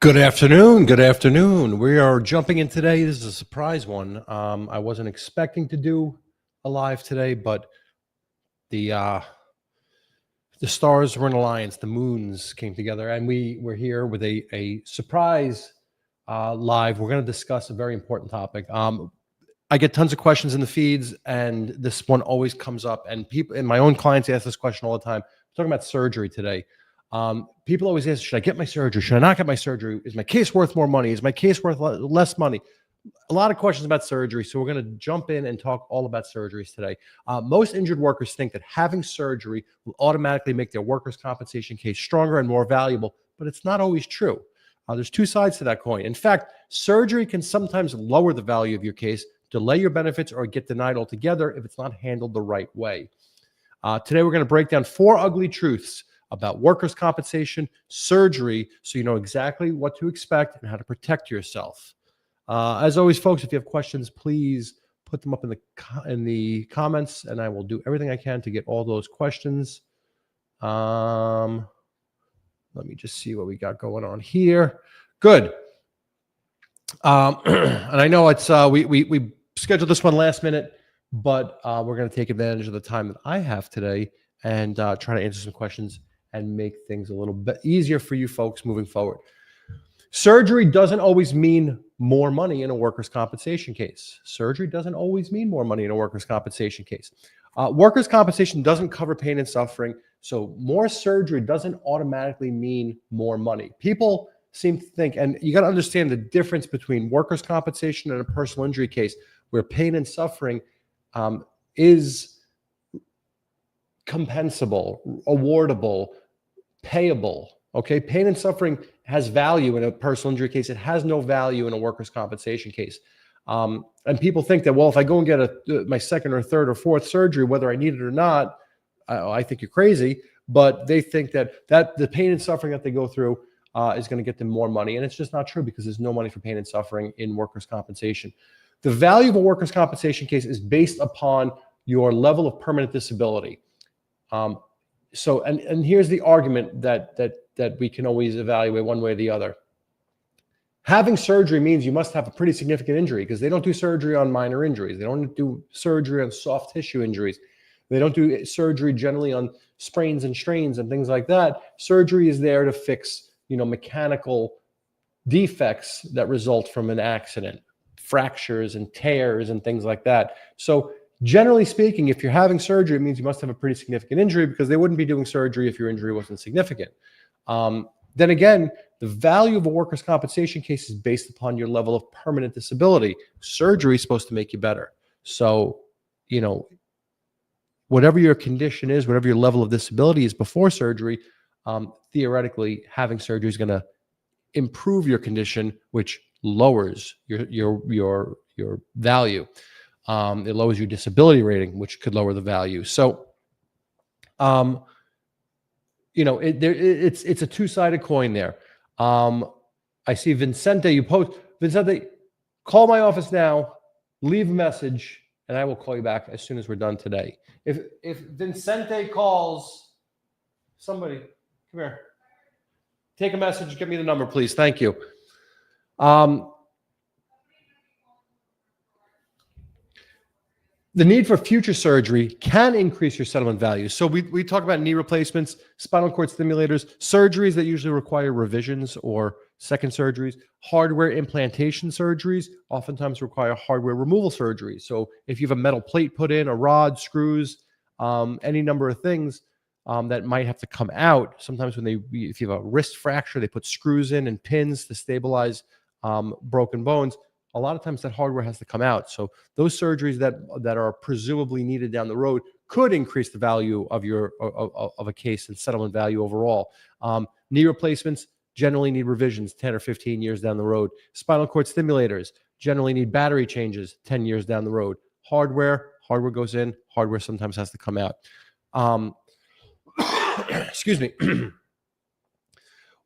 Good afternoon. Good afternoon. We are jumping in today. This is a surprise one. I wasn't expecting to do a live today, but the stars were in alliance. The moons came together, and we're here with a surprise live. We're going to discuss a very important topic. I get tons of questions in the feeds, and this one always comes up. And people, and my own clients ask this question all the time. I'm talking about surgery today. People always ask, should I get my surgery? Should I not get my surgery? Is my case worth more money? Is my case worth less money? A lot of questions about surgery. So we're going to jump in and talk all about surgeries today. Most injured workers think that having surgery will automatically make their workers' compensation case stronger and more valuable, but it's not always true. There's two sides to that coin. In fact, surgery can sometimes lower the value of your case, delay your benefits, or get denied altogether if it's not handled the right way. Today, we're going to break down 4 ugly truths about workers' compensation, surgery, so you know exactly what to expect and how to protect yourself. As always, folks, if you have questions, please put them up in the comments, and I will do everything I can to get all those questions. Let me just see what we got going on here. Good. And I know it's we scheduled this one last minute, but we're going to take advantage of the time that I have today and try to answer some questions and make things a little bit easier for you folks moving forward. Surgery doesn't always mean more money in a workers' compensation case. Surgery doesn't always mean more money in a workers' compensation case. Workers' compensation doesn't cover pain and suffering, so more surgery doesn't automatically mean more money. People seem to think, and you got to understand the difference between workers' compensation and a personal injury case, where pain and suffering is compensable, awardable, payable. Okay, pain and suffering has value in a personal injury case. It has no value in a workers' compensation case. And people think that, well, if I go and get my second or third or fourth surgery, whether I need it or not, I think you're crazy. But they think that the pain and suffering that they go through is going to get them more money. And it's just not true, because there's no money for pain and suffering in workers' compensation. The value of a workers' compensation case is based upon your level of permanent disability. So here's the argument that we can always evaluate one way or the other. Having surgery means you must have a pretty significant injury, because they don't do surgery on minor injuries. They don't do surgery on soft tissue injuries. They don't do surgery generally on sprains and strains and things like that. Surgery is there to fix, mechanical defects that result from an accident, fractures and tears and things like that. So generally speaking, if you're having surgery, it means you must have a pretty significant injury, because they wouldn't be doing surgery if your injury wasn't significant. Then again, the value of a workers' compensation case is based upon your level of permanent disability. Surgery is supposed to make you better. So, whatever your condition is, whatever your level of disability is before surgery, theoretically, having surgery is going to improve your condition, which lowers your value. It lowers your disability rating, which could lower the value. So, it's a two-sided coin there. I see Vincente, you post. Vincente, call my office now, leave a message, and I will call you back as soon as we're done today. If Vincente calls, somebody, come here. Take a message, give me the number, please. Thank you. The need for future surgery can increase your settlement value. So we talk about knee replacements, spinal cord stimulators, surgeries that usually require revisions or second surgeries, hardware implantation surgeries, oftentimes require hardware removal surgery. So if you have a metal plate put in, a rod, screws, any number of things that might have to come out. Sometimes if you have a wrist fracture, they put screws in and pins to stabilize broken bones. A lot of times that hardware has to come out. So those surgeries that are presumably needed down the road could increase the value of of a case and settlement value overall. Knee replacements generally need revisions 10 or 15 years down the road. Spinal cord stimulators generally need battery changes 10 years down the road. Hardware goes in, hardware sometimes has to come out. Excuse me.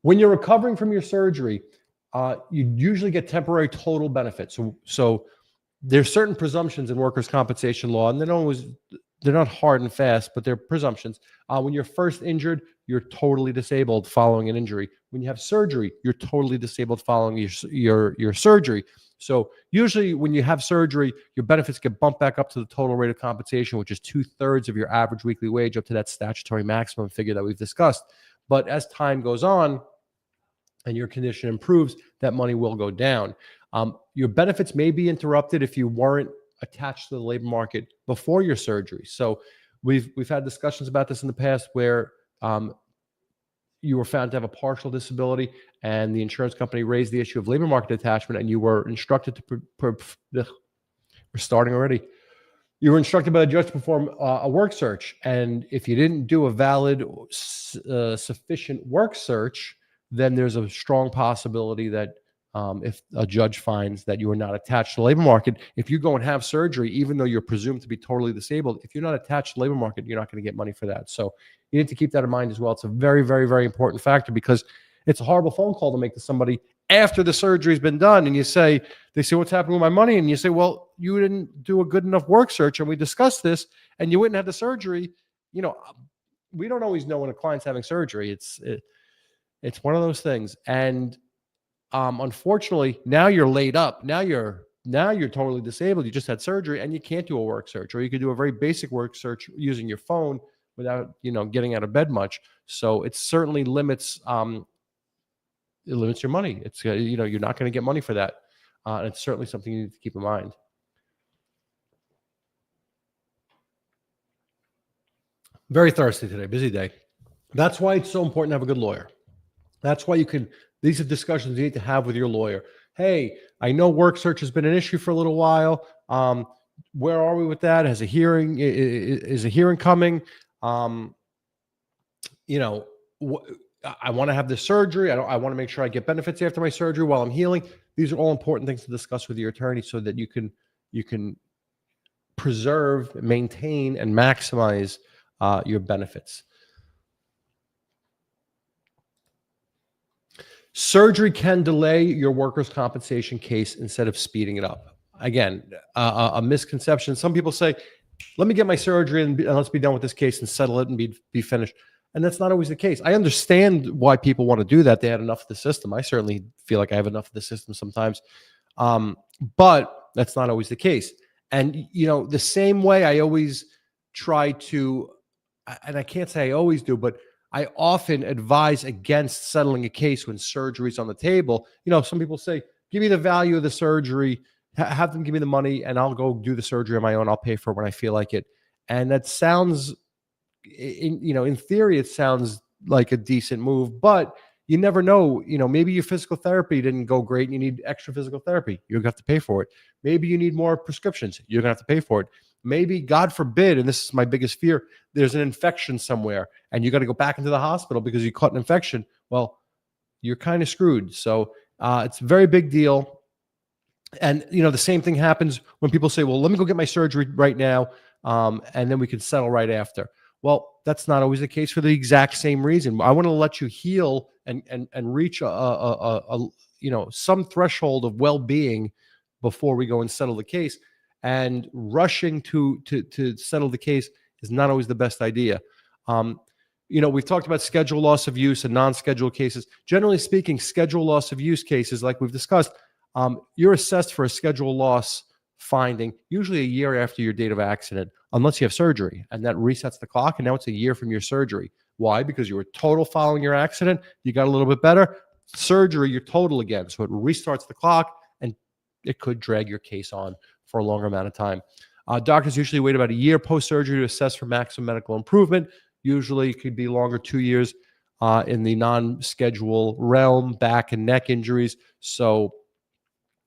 When you're recovering from your surgery, you usually get temporary total benefits. So there's certain presumptions in workers' compensation law, and they're not hard and fast, but they're presumptions. When you're first injured, you're totally disabled following an injury. When you have surgery, you're totally disabled following your surgery. So usually when you have surgery, your benefits get bumped back up to the total rate of compensation, which is 2/3 of your average weekly wage, up to that statutory maximum figure that we've discussed. But as time goes on and your condition improves, that money will go down. Your benefits may be interrupted if you weren't attached to the labor market before your surgery. So we've had discussions about this in the past where you were found to have a partial disability and the insurance company raised the issue of labor market attachment, and you were instructed to we're starting already. You were instructed by the judge to perform a work search, and if you didn't do a valid sufficient work search, then there's a strong possibility that if a judge finds that you are not attached to the labor market, if you go and have surgery, even though you're presumed to be totally disabled, if you're not attached to the labor market, you're not going to get money for that. So you need to keep that in mind as well. It's a very, very, very important factor, because it's a horrible phone call to make to somebody after the surgery's been done. And they say, what's happening with my money? And you say, well, you didn't do a good enough work search, and we discussed this, and you wouldn't have the surgery. We don't always know when a client's having surgery. It's one of those things. And unfortunately, now you're laid up. Now you're totally disabled. You just had surgery and you can't do a work search, or you could do a very basic work search using your phone without, getting out of bed much. So it certainly limits your money. It's, you're not going to get money for that. It's certainly something you need to keep in mind. Very thirsty today, busy day. That's why it's so important to have a good lawyer. That's why these are discussions you need to have with your lawyer. Hey, I know work search has been an issue for a little while. Where are we with that? Is a hearing coming? I want to have this surgery. I want to make sure I get benefits after my surgery while I'm healing. These are all important things to discuss with your attorney so that you can preserve, maintain, and maximize your benefits. Surgery can delay your workers' compensation case instead of speeding it up. Again, a misconception. Some people say, let me get my surgery and let's be done with this case and settle it and be finished. And that's not always the case. I understand why people want to do that. They had enough of the system. I certainly feel like I have enough of the system sometimes. But that's not always the case. And, the same way I always try to, and I can't say I always do, but I often advise against settling a case when surgery is on the table. Some people say, give me the value of the surgery, have them give me the money, and I'll go do the surgery on my own. I'll pay for it when I feel like it. And that sounds, in theory, it sounds like a decent move, but you never know. Maybe your physical therapy didn't go great and you need extra physical therapy. You're going to have to pay for it. Maybe you need more prescriptions. You're going to have to pay for it. Maybe, God forbid, and this is my biggest fear, there's an infection somewhere and you got to go back into the hospital because you caught an infection. Well, you're kind of screwed. So it's a very big deal. And, the same thing happens when people say, well, let me go get my surgery right now, and then we can settle right after. Well, that's not always the case for the exact same reason. I want to let you heal and reach some threshold of well-being before we go and settle the case. And rushing to settle the case is not always the best idea. We've talked about schedule loss of use and non-schedule cases. Generally speaking, schedule loss of use cases, like we've discussed, you're assessed for a schedule loss finding usually a year after your date of accident, unless you have surgery, and that resets the clock. And now it's a year from your surgery. Why? Because you were total following your accident. You got a little bit better. Surgery, you're total again. So it restarts the clock, and it could drag your case on for a longer amount of time. Doctors usually wait about a year post-surgery to assess for maximum medical improvement. Usually it could be longer, 2 years in the non-schedule realm, back and neck injuries. So,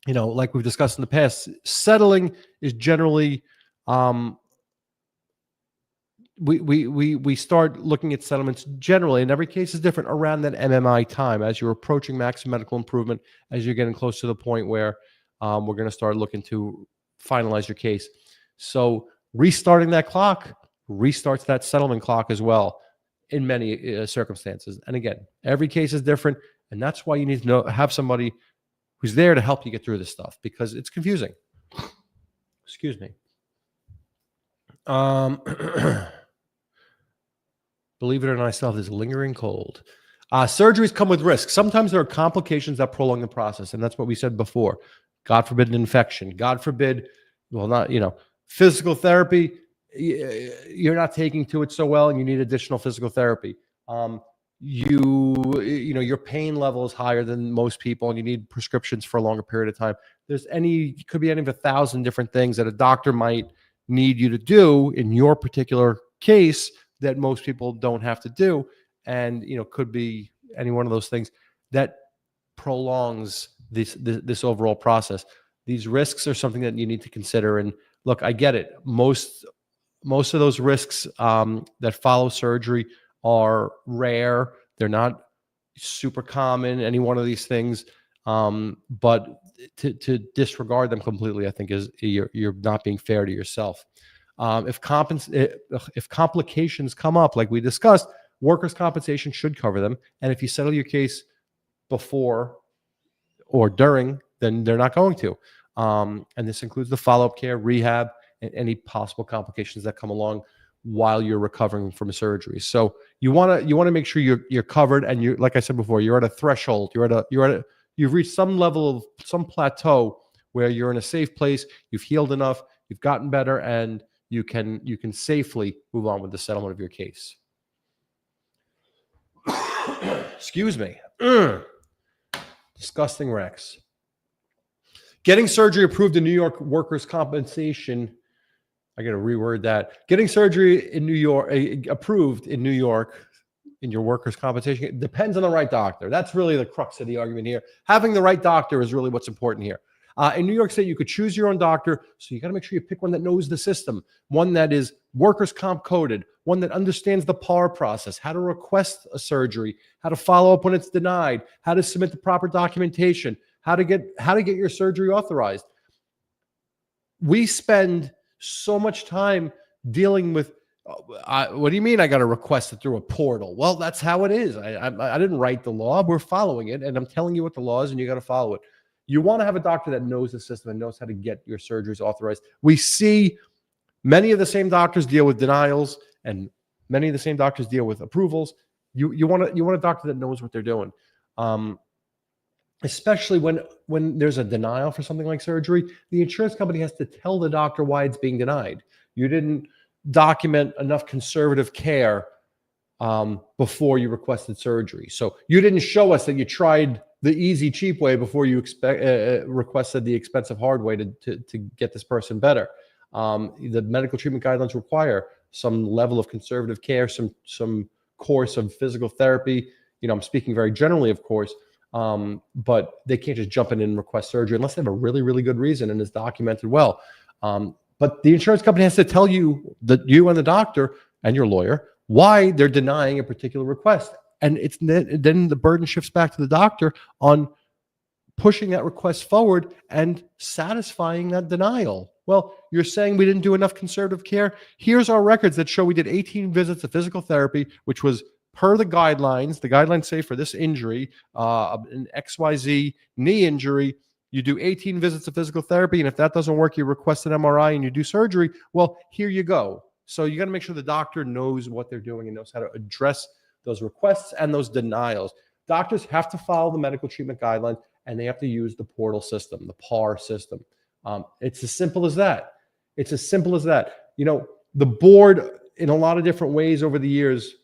like we've discussed in the past, settling is generally, we start looking at settlements generally, and every case is different, around that MMI time as you're approaching maximum medical improvement, as you're getting close to the point where we're going to start looking to finalize your case. So restarting that clock restarts that settlement clock as well in many circumstances. And again, every case is different, and that's why you need to have somebody who's there to help you get through this stuff, because it's confusing. Excuse me. Believe it or not, I still have this lingering cold. Surgeries come with risks. Sometimes there are complications that prolong the process, and that's what we said before. God forbid an infection. God forbid, well, not, physical therapy. You're not taking to it so well, and you need additional physical therapy. Your pain level is higher than most people, and you need prescriptions for a longer period of time. Could be any of 1,000 different things that a doctor might need you to do in your particular case that most people don't have to do. And, could be any one of those things that prolongs this overall process. These risks are something that you need to consider. And look, I get it. Most of those risks that follow surgery are rare. They're not super common, any one of these things. But to disregard them completely, I think you're not being fair to yourself. If complications come up, like we discussed, workers' compensation should cover them. And if you settle your case before or during, then they're not going to. And this includes the follow-up care, rehab, and any possible complications that come along while you're recovering from a surgery. So you want to make sure you're covered, and you, like I said before, you're at a threshold. You've reached some level of some plateau where you're in a safe place. You've healed enough. You've gotten better, and you can safely move on with the settlement of your case. Excuse me. Disgusting Rex. Getting surgery approved in New York workers' compensation. I got to reword that. Getting surgery in New York, approved in New York in your workers' compensation, it depends on the right doctor. That's really the crux of the argument here. Having the right doctor is really what's important here. In New York State, you could choose your own doctor, so you got to make sure you pick one that knows the system, one that is workers' comp coded, one that understands the PAR process, how to request a surgery, how to follow up when it's denied, how to submit the proper documentation, how to get your surgery authorized. We spend so much time dealing with, what do you mean I got to request it through a portal? Well, that's how it is. I didn't write the law. We're following it, and I'm telling you what the law is, and you got to follow it. You want to have a doctor that knows the system and knows how to get your surgeries authorized. We see many of the same doctors deal with denials, and many of the same doctors deal with approvals. You want a doctor that knows what they're doing, especially when there's a denial for something like surgery. The insurance company has to tell the doctor why it's being denied. You didn't document enough conservative care before you requested surgery. So you didn't show us that you tried the easy, cheap way before you requested the expensive, hard way to get this person better. The medical treatment guidelines require some level of conservative care, some course of physical therapy. I'm speaking very generally, of course, but they can't just jump in and request surgery unless they have a really, really good reason and is documented well. But the insurance company has to tell you and the doctor and your lawyer why they're denying a particular request. And then the burden shifts back to the doctor on pushing that request forward and satisfying that denial. Well, you're saying we didn't do enough conservative care. Here's our records that show we did 18 visits of physical therapy, which was per the guidelines. The guidelines say for this injury, an XYZ knee injury, you do 18 visits of physical therapy. And if that doesn't work, you request an MRI and you do surgery. Well, here you go. So you got to make sure the doctor knows what they're doing and knows how to address those requests and those denials. Doctors have to follow the medical treatment guidelines, and they have to use the portal system, the PAR system. It's as simple as that. It's as simple as that. The board, in a lot of different ways over the years,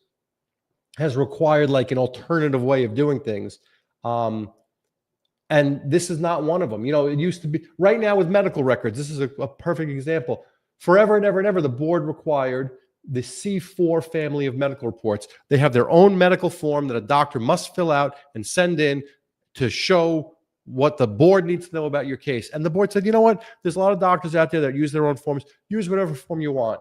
has required like an alternative way of doing things. And this is not one of them. It used to be, right now with medical records, this is a perfect example. Forever and ever and ever, the board required the C4 family of medical reports. They have their own medical form that a doctor must fill out and send in to show what the board needs to know about your case. And the board said, you know what? There's a lot of doctors out there that use their own forms. Use whatever form you want.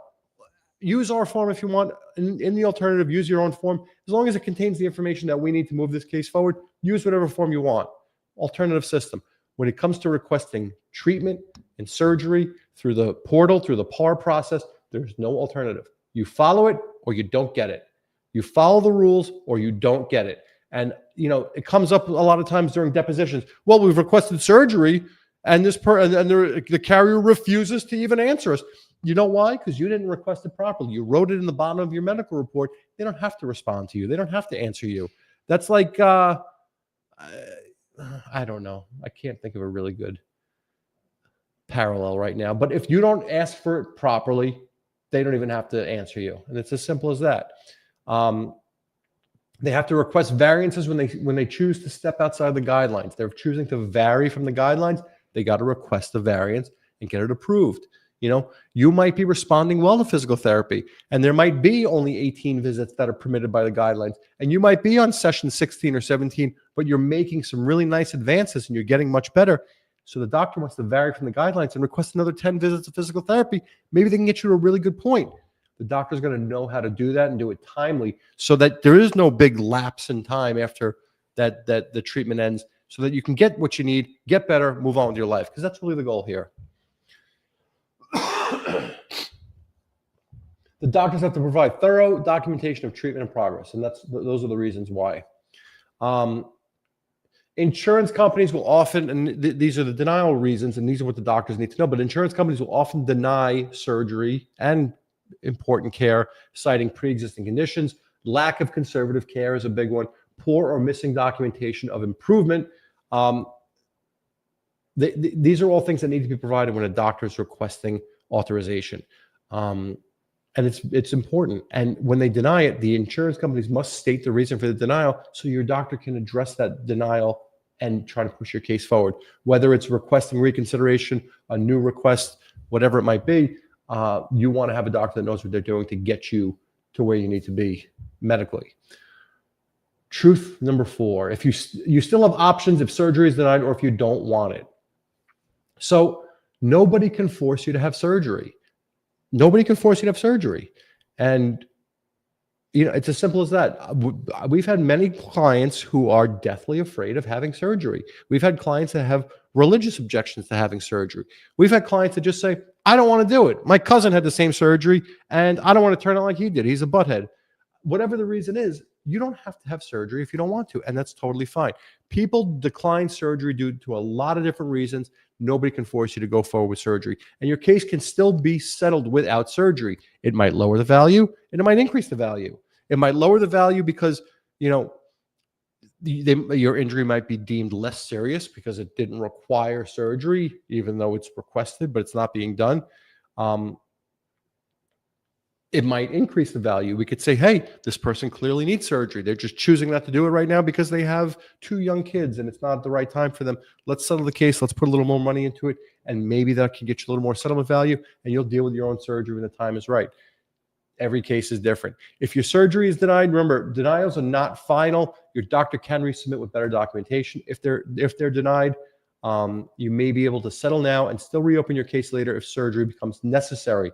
Use our form if you want. In the alternative, use your own form. As long as it contains the information that we need to move this case forward, use whatever form you want. Alternative system. When it comes to requesting treatment and surgery through the portal, through the PAR process, there's no alternative. You follow it or you don't get it. You follow the rules or you don't get it. And, it comes up a lot of times during depositions. Well, we've requested surgery and the carrier refuses to even answer us. You know why? Because you didn't request it properly. You wrote it in the bottom of your medical report. They don't have to respond to you. They don't have to answer you. That's like, I don't know. I can't think of a really good parallel right now. But if you don't ask for it properly, they don't even have to answer you. And it's as simple as that. They have to request variances when they choose to step outside the guidelines. They're choosing to vary from the guidelines. They got to request the variance and get it approved. You might be responding well to physical therapy, and there might be only 18 visits that are permitted by the guidelines. And you might be on session 16 or 17, but you're making some really nice advances and you're getting much better. So the doctor wants to vary from the guidelines and request another 10 visits of physical therapy. Maybe they can get you to a really good point. The doctor's going to know how to do that and do it timely so that there is no big lapse in time after that the treatment ends, so that you can get what you need, get better, move on with your life, because that's really the goal here. The doctors have to provide thorough documentation of treatment and progress, and those are the reasons why. Insurance companies will often, and these are the denial reasons, and these are what the doctors need to know, but insurance companies will often deny surgery and important care, citing pre-existing conditions. Lack of conservative care is a big one. Poor or missing documentation of improvement. These are all things that need to be provided when a doctor is requesting authorization. And it's important. And when they deny it, the insurance companies must state the reason for the denial so your doctor can address that denial and try to push your case forward. Whether it's requesting reconsideration, a new request, whatever it might be, you want to have a doctor that knows what they're doing to get you to where you need to be medically. Truth number 4, if you still have options if surgery is denied or if you don't want it. So nobody can force you to have surgery. Nobody can force you to have surgery. And, it's as simple as that. We've had many clients who are deathly afraid of having surgery. We've had clients that have religious objections to having surgery. We've had clients that just say, I don't want to do it. My cousin had the same surgery and I don't want to turn out like he did. He's a butthead. Whatever the reason is, you don't have to have surgery if you don't want to, and that's totally fine. People decline surgery due to a lot of different reasons. Nobody can force you to go forward with surgery, and your case can still be settled without surgery. It might lower the value, and it might increase the value. It might lower the value because, your injury might be deemed less serious because it didn't require surgery, even though it's requested, but it's not being done. It might increase the value. We could say, hey, this person clearly needs surgery. They're just choosing not to do it right now because they have 2 young kids and it's not the right time for them. Let's settle the case. Let's put a little more money into it. And maybe that can get you a little more settlement value and you'll deal with your own surgery when the time is right. Every case is different. If your surgery is denied, remember, denials are not final. Your doctor can resubmit with better documentation. If they're denied, you may be able to settle now and still reopen your case later if surgery becomes necessary.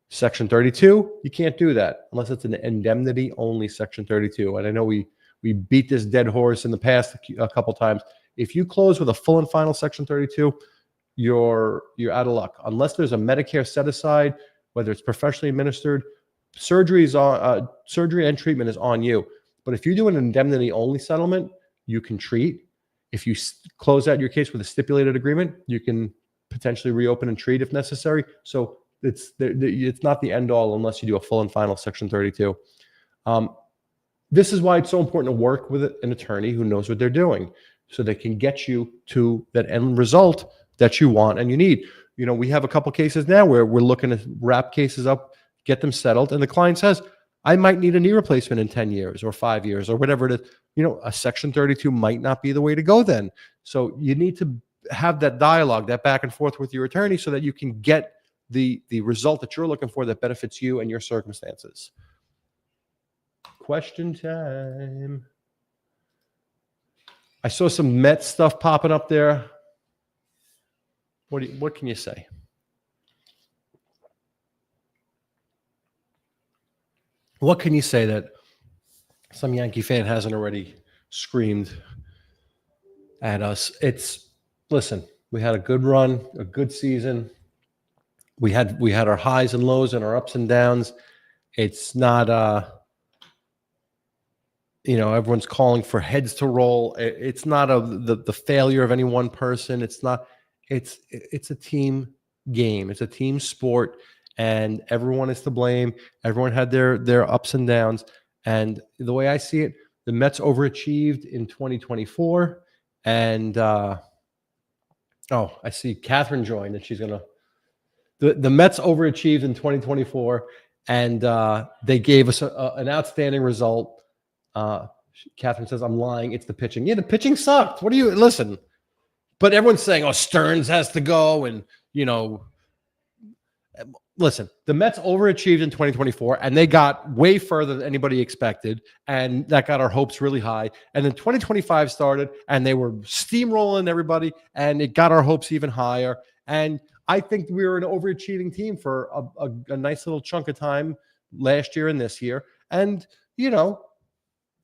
Section 32, you can't do that unless it's an indemnity-only Section 32. And I know we beat this dead horse in the past a couple times. If you close with a full and final Section 32, you're out of luck. Unless there's a Medicare set-aside, whether it's professionally administered, surgery and treatment is on you. But if you do an indemnity-only settlement, you can treat. If you close out your case with a stipulated agreement, you can potentially reopen and treat if necessary. So it's not the end all unless you do a full and final Section 32. This is why it's so important to work with an attorney who knows what they're doing so they can get you to that end result that you want and you need. We have a couple cases now where we're looking to wrap cases up, get them settled. And the client says, I might need a knee replacement in 10 years or 5 years or whatever it is. A Section 32 might not be the way to go then. So you need to have that dialogue, that back and forth with your attorney so that you can get the result that you're looking for that benefits you and your circumstances. Question time. I saw some Met stuff popping up there. What can you say? What can you say that some Yankee fan hasn't already screamed at us? Listen, we had a good run, a good season. We had our highs and lows and our ups and downs. It's not everyone's calling for heads to roll. It's not the failure of any one person. It's a team game. It's a team sport. and everyone is to blame. Everyone had their ups and downs. And the way I see it, the Mets overachieved in 2024. And I see Catherine joined, and she's gonna. The Mets overachieved in 2024, and they gave us an outstanding result. Catherine says, I'm lying. It's the pitching. Yeah, the pitching sucked. What do you listen? But everyone's saying, oh, Stearns has to go. And, listen, the Mets overachieved in 2024, and they got way further than anybody expected. And that got our hopes really high. And then 2025 started, and they were steamrolling everybody, and it got our hopes even higher. And I think we were an overachieving team for a nice little chunk of time last year and this year. And,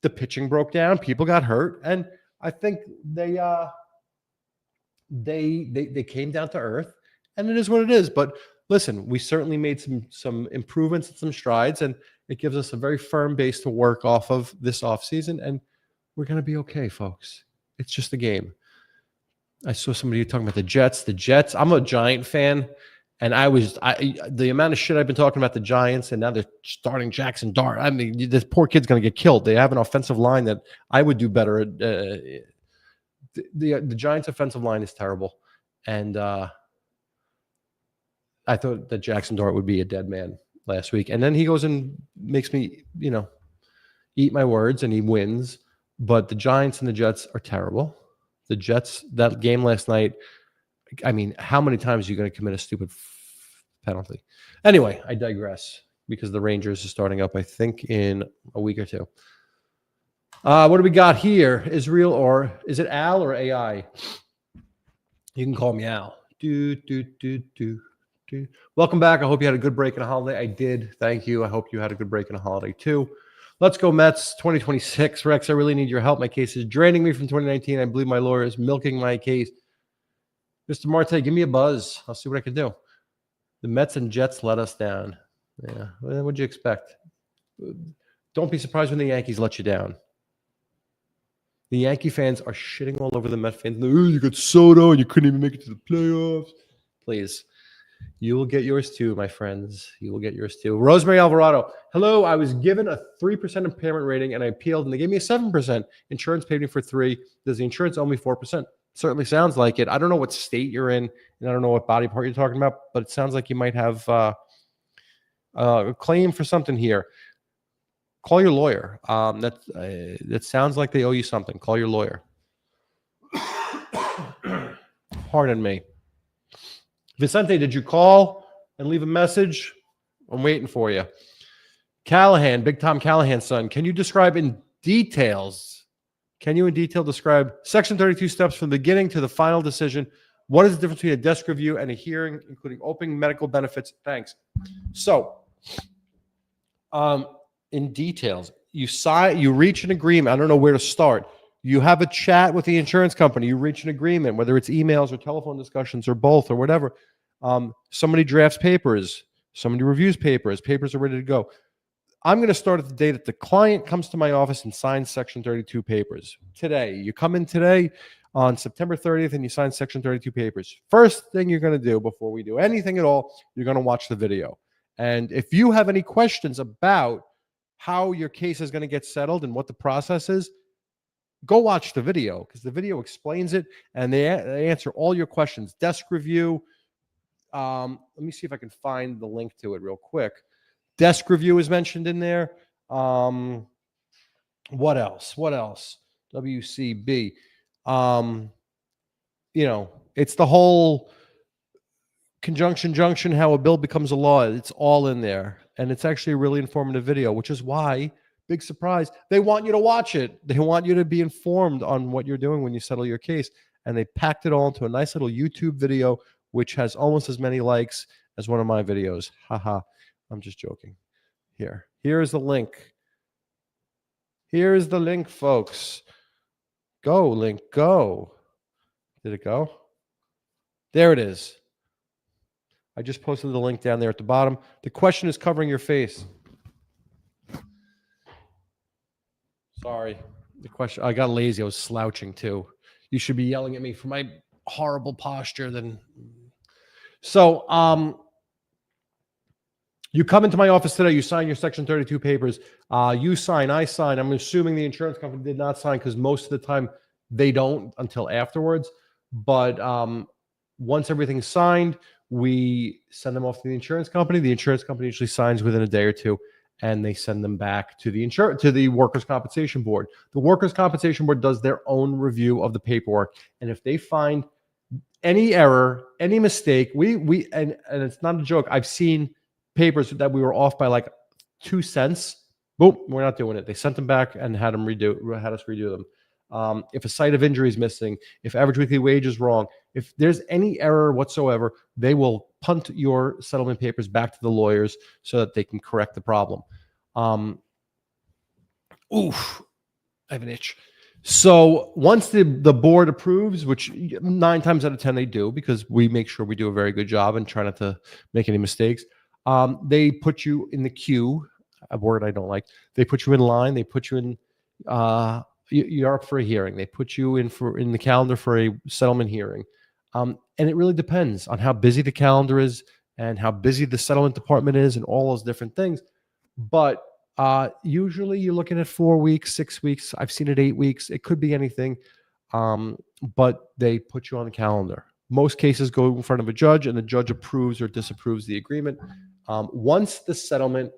the pitching broke down, people got hurt, and I think they came down to earth, and it is what it is. But listen, we certainly made some improvements and some strides, and it gives us a very firm base to work off of this offseason, and we're going to be okay, folks. It's just a game. I saw somebody talking about the Jets. The Jets, I'm a Giant fan, and the amount of shit I've been talking about the Giants, and now they're starting Jackson Dart. I mean, this poor kid's going to get killed. They have an offensive line that I would do better at. The Giants' offensive line is terrible, and I thought that Jackson Dart would be a dead man last week, and then he goes and makes me, eat my words, and he wins. But the Giants and the Jets are terrible. The Jets, that game last night, I mean, how many times are you going to commit a stupid penalty? Anyway, I digress, because the Rangers are starting up, I think, in a week or two. What do we got here? Israel, or is it Al or AI? You can call me Al. Welcome back. I hope you had a good break and a holiday. I did. Thank you. I hope you had a good break and a holiday too. Let's go Mets 2026. Rex, I really need your help. My case is draining me from 2019. I believe my lawyer is milking my case. Mr. Marte, give me a buzz. I'll see what I can do. The Mets and Jets let us down. Yeah. What'd you expect? Don't be surprised when the Yankees let you down. The Yankee fans are shitting all over the Met fans. Oh, you got Soto and you couldn't even make it to the playoffs. Please. You will get yours too, my friends. You will get yours too. Rosemary Alvarado. Hello. I was given a 3% impairment rating and I appealed, and they gave me a 7%. Insurance paid me for 3%. Does the insurance owe me 4%? Certainly sounds like it. I don't know what state you're in, and I don't know what body part you're talking about, but it sounds like you might have a claim for something here. Call your lawyer. That sounds like they owe you something. Call your lawyer. Pardon me. Vicente, did you call and leave a message? I'm waiting for you. Callahan, Big Tom Callahan's son. Can you describe in details? Can you in detail describe Section 32 steps from the beginning to the final decision? What is the difference between a desk review and a hearing, including opening medical benefits? Thanks. So, in details, you reach an agreement. I don't know where to start. You have a chat with the insurance company. You reach an agreement, whether it's emails or telephone discussions or both or whatever. Somebody drafts papers. Somebody reviews papers. Papers are ready to go. I'm going to start at the day that the client comes to my office and signs Section 32 papers. Today. You come in today on September 30th and you sign Section 32 papers. First thing you're going to do before we do anything at all, you're going to watch the video. And if you have any questions about how your case is going to get settled and what the process is, go watch the video, because the video explains it and they answer all your questions. Desk review. Let me see if I can find the link to it real quick. Desk review is mentioned in there. What else? WCB. It's the whole conjunction junction, how a bill becomes a law. It's all in there. And it's actually a really informative video, which is why, big surprise, they want you to watch it. They want you to be informed on what you're doing when you settle your case. And they packed it all into a nice little YouTube video, which has almost as many likes as one of my videos. Haha. I'm just joking. Here's the link. Here's the link, folks. Go, link, go. Did it go? There it is. I just posted the link down there at the bottom. The question is covering your face. Sorry. The question, I got lazy. I was slouching too. You should be yelling at me for my horrible posture then. So, You come into my office today, you sign your Section 32 papers, you sign, I sign. I'm assuming the insurance company did not sign because most of the time they don't until afterwards. But once everything's signed, we send them off to the insurance company. The insurance company usually signs within a day or two, and they send them back to the workers' compensation board. The workers' compensation board does their own review of the paperwork, and if they find any error, any mistake, and it's not a joke. I've seen papers that we were off by like 2 cents. Boom, we're not doing it. They sent them back and had us redo them. If a site of injury is missing, if average weekly wage is wrong, if there's any error whatsoever, they will punt your settlement papers back to the lawyers so that they can correct the problem. Oof, I have an itch. So once the board approves, which 9 times out of 10 they do, because we make sure we do a very good job and try not to make any mistakes, they put you in the queue, a word I don't like. They put you in line. They put you in, you're up for a hearing. They put you in the calendar for a settlement hearing. And it really depends on how busy the calendar is and how busy the settlement department is and all those different things. But usually you're looking at 4 weeks, 6 weeks. I've seen it 8 weeks. It could be anything. But they put you on the calendar. Most cases go in front of a judge, and the judge approves or disapproves the agreement. Once the settlement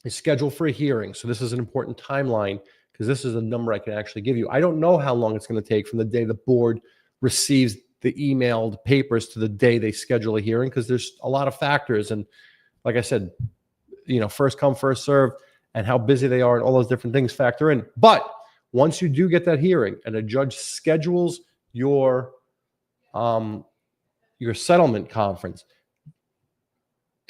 is scheduled for a hearing, so this is an important timeline because this is a number I can actually give you. I don't know how long it's going to take from the day the board receives the emailed papers to the day they schedule a hearing, because there's a lot of factors. And like I said, first come, first serve, and how busy they are and all those different things factor in. But once you do get that hearing and a judge schedules your settlement conference,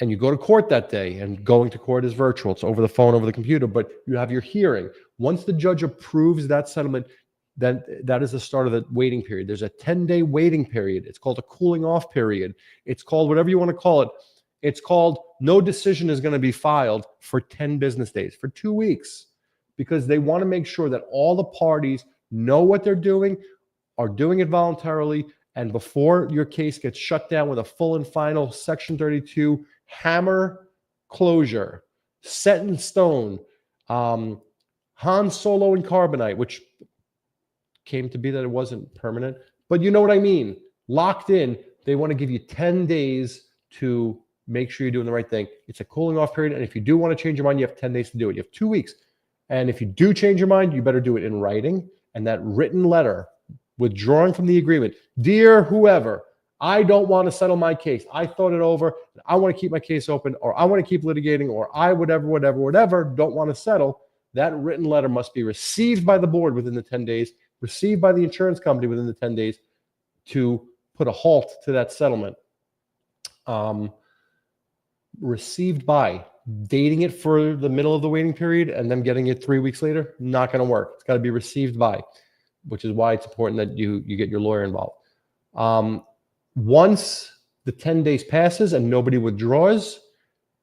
and you go to court that day, and going to court is virtual. It's over the phone, over the computer, but you have your hearing. Once the judge approves that settlement, then that is the start of the waiting period. There's a 10-day waiting period. It's called a cooling off period. It's called whatever you want to call it. It's called no decision is going to be filed for 10 business days, for 2 weeks, because they want to make sure that all the parties know what they're doing, are doing it voluntarily, and before your case gets shut down with a full and final Section 32 hammer closure, set in stone, Han Solo and carbonite, which came to be that it wasn't permanent, but you know what I mean, locked in. They want to give you 10 days to make sure you're doing the right thing. It's a cooling off period. And if you do want to change your mind, you have 10 days to do it. You have 2 weeks. And if you do change your mind, you better do it in writing. And that written letter withdrawing from the agreement, dear whoever, I don't want to settle my case. I thought it over. I want to keep my case open, or I want to keep litigating, or I whatever, don't want to settle. That written letter must be received by the board within the 10 days, received by the insurance company within the 10 days to put a halt to that settlement. Received by, dating it for the middle of the waiting period and then getting it 3 weeks later, not going to work. It's got to be received by, which is why it's important that you get your lawyer involved. Once the 10 days passes and nobody withdraws,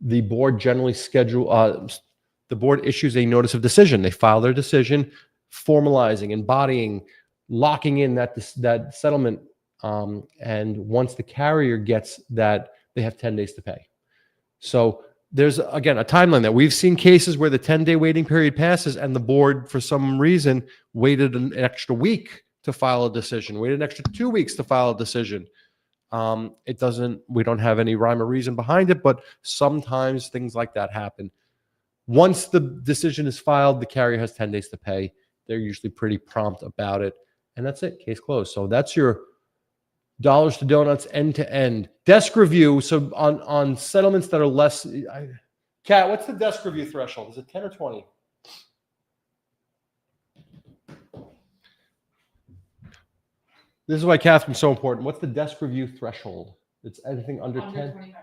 the board generally the board issues a notice of decision. They file their decision, formalizing, embodying, locking in that settlement. And once the carrier gets that, they have 10 days to pay. So there's, again, a timeline that we've seen cases where the 10-day waiting period passes and the board, for some reason, waited an extra week to file a decision, waited an extra 2 weeks to file a decision. We don't have any rhyme or reason behind it, but sometimes things like that happen. Once the decision is filed, the carrier has 10 days to pay. They're usually pretty prompt about it. And that's it, case closed. So that's your dollars to donuts, end to end. Desk review. So on settlements that are less, Kat, what's the desk review threshold? Is it 10 or 20? This is why Catherine's so important. What's the desk review threshold? It's anything under 10?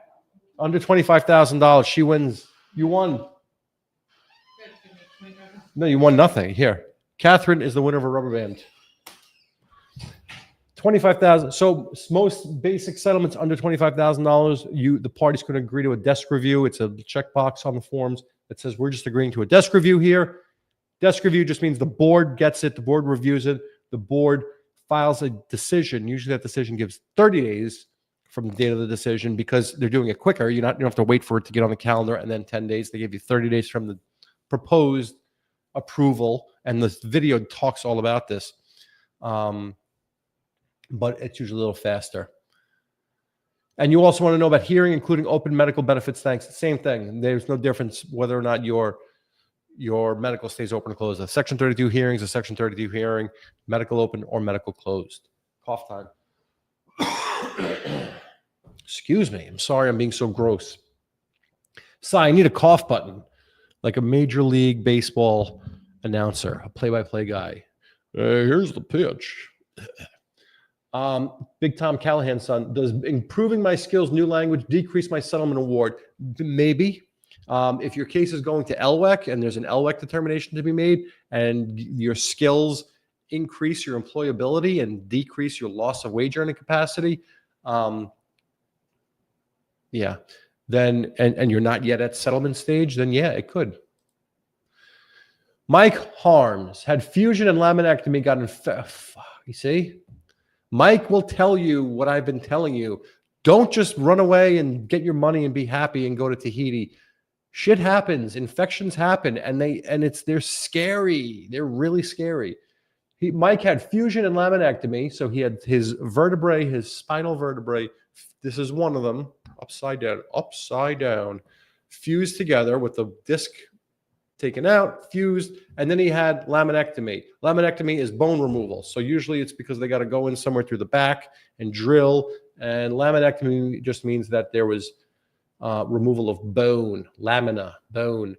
Under $25,000. She wins. You won. No, you won nothing. Here. Catherine is the winner of a rubber band. $25,000. So most basic settlements under $25,000, the parties can agree to a desk review. It's a checkbox on the forms that says we're just agreeing to a desk review here. Desk review just means the board gets it, the board reviews it, the board files a decision. Usually that decision gives 30 days from the date of the decision because they're doing it quicker. You don't have to wait for it to get on the calendar and then 10 days. They give you 30 days from the proposed approval, and the video talks all about this. But it's usually a little faster. And you also want to know about hearing, including open medical benefits. Thanks. Same thing. There's no difference whether or not your medical stays open or closed. A Section 32 hearing is a Section 32 hearing, medical open or medical closed. Cough time. Excuse me. I'm sorry I'm being so gross. I need a cough button, like a Major League Baseball announcer, a play-by-play guy. Here's the pitch. Big Tom Callahan's son, does improving my skills, new language, decrease my settlement award? Maybe. If your case is going to LWEC and there's an LWEC determination to be made and your skills increase your employability and decrease your loss of wage earning capacity, yeah, then, and you're not yet at settlement stage, then yeah, it could. Mike Harms had fusion and laminectomy, got you see? Mike will tell you what I've been telling you. Don't just run away and get your money and be happy and go to Tahiti. Shit happens. Infections happen, and they're scary. They're really scary. Mike had fusion and laminectomy, so he had his vertebrae, his spinal vertebrae. This is one of them, upside down, fused together with the disc taken out, fused, and then he had laminectomy. Laminectomy is bone removal. So usually it's because they got to go in somewhere through the back and drill. And laminectomy just means that there was removal of bone, lamina, bone.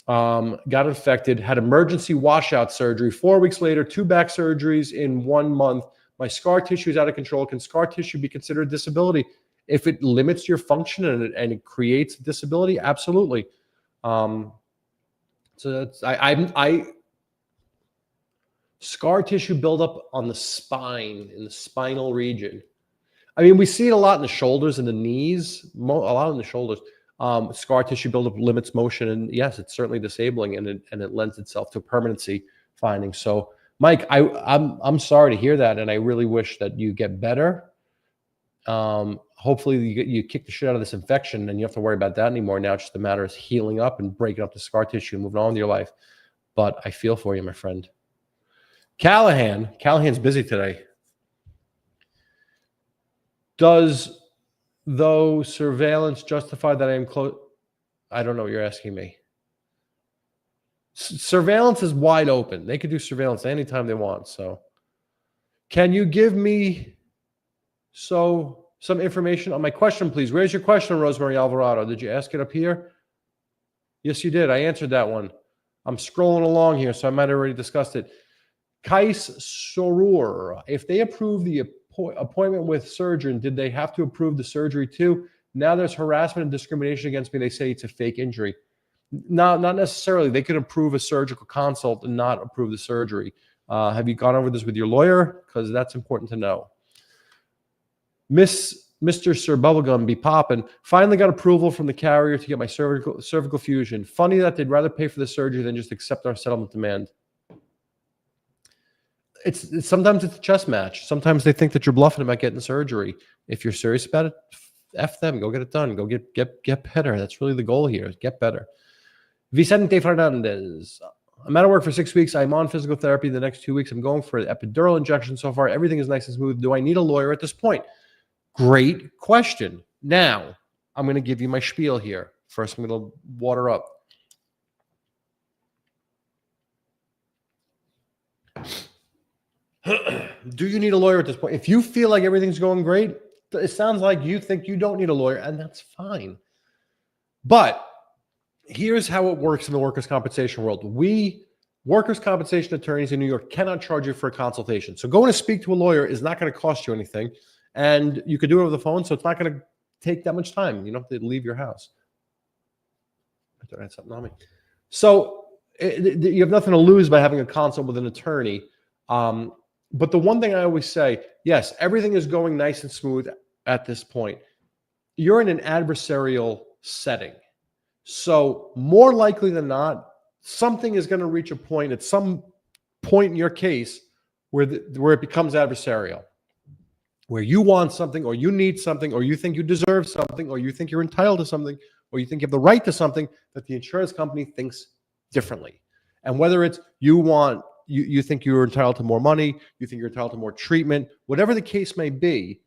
Got infected, had emergency washout surgery. 4 weeks later, 2 back surgeries in 1 month. My scar tissue is out of control. Can scar tissue be considered a disability? If it limits your function and it creates disability, absolutely. So that's, scar tissue buildup on the spine, in the spinal region. I mean, we see it a lot in the shoulders and the knees, a lot in the shoulders. Scar tissue buildup limits motion, and yes, it's certainly disabling, and it lends itself to permanency findings. So, Mike, I'm sorry to hear that, and I really wish that you get better. Hopefully you kick the shit out of this infection and you don't have to worry about that anymore. Now it's just a matter of healing up and breaking up the scar tissue and moving on with your life. But I feel for you, my friend. Callahan's busy today. Does, though, surveillance justify that I am close? I don't know what you're asking me. Surveillance is wide open. They could do surveillance anytime they want. So can you give me some information on my question, please? Raise your question, Rosemary Alvarado. Did you ask it up here? Yes, you did. I answered that one. I'm scrolling along here, so I might have already discussed it. Kais Sorur, if they approve the appointment with surgeon, did they have to approve the surgery too? Now there's harassment and discrimination against me. They say it's a fake injury. No, not necessarily. They could approve a surgical consult and not approve the surgery. Have you gone over this with your lawyer? Because that's important to know. Mr. Sir Bubblegum be poppin'. Finally got approval from the carrier to get my cervical fusion. Funny that they'd rather pay for the surgery than just accept our settlement demand. It's sometimes it's a chess match. Sometimes they think that you're bluffing about getting surgery. If you're serious about it, F them. Go get it done. Go get better. That's really the goal here. Get better. Vicente Fernandez. I'm out of work for 6 weeks. I'm on physical therapy the next 2 weeks. I'm going for an epidural injection so far. Everything is nice and smooth. Do I need a lawyer at this point? Great question. Now, I'm going to give you my spiel here. First, I'm going to water up. Do you need a lawyer at this point? If you feel like everything's going great, it sounds like you think you don't need a lawyer, and that's fine. But here's how it works in the workers' compensation world. We, workers' compensation attorneys in New York, cannot charge you for a consultation. So going to speak to a lawyer is not going to cost you anything. And you could do it over the phone, so it's not going to take that much time. You don't have to leave your house. I thought I had something on me. So you have nothing to lose by having a consult with an attorney. But the one thing I always say, yes, everything is going nice and smooth at this point. You're in an adversarial setting. So more likely than not, something is going to reach a point at some point in your case where it becomes adversarial. where you want something, or you need something, or you think you deserve something, or you think you're entitled to something, or you think you have the right to something, that the insurance company thinks differently. And whether it's you think you're entitled to more money, you think you're entitled to more treatment, whatever the case may be,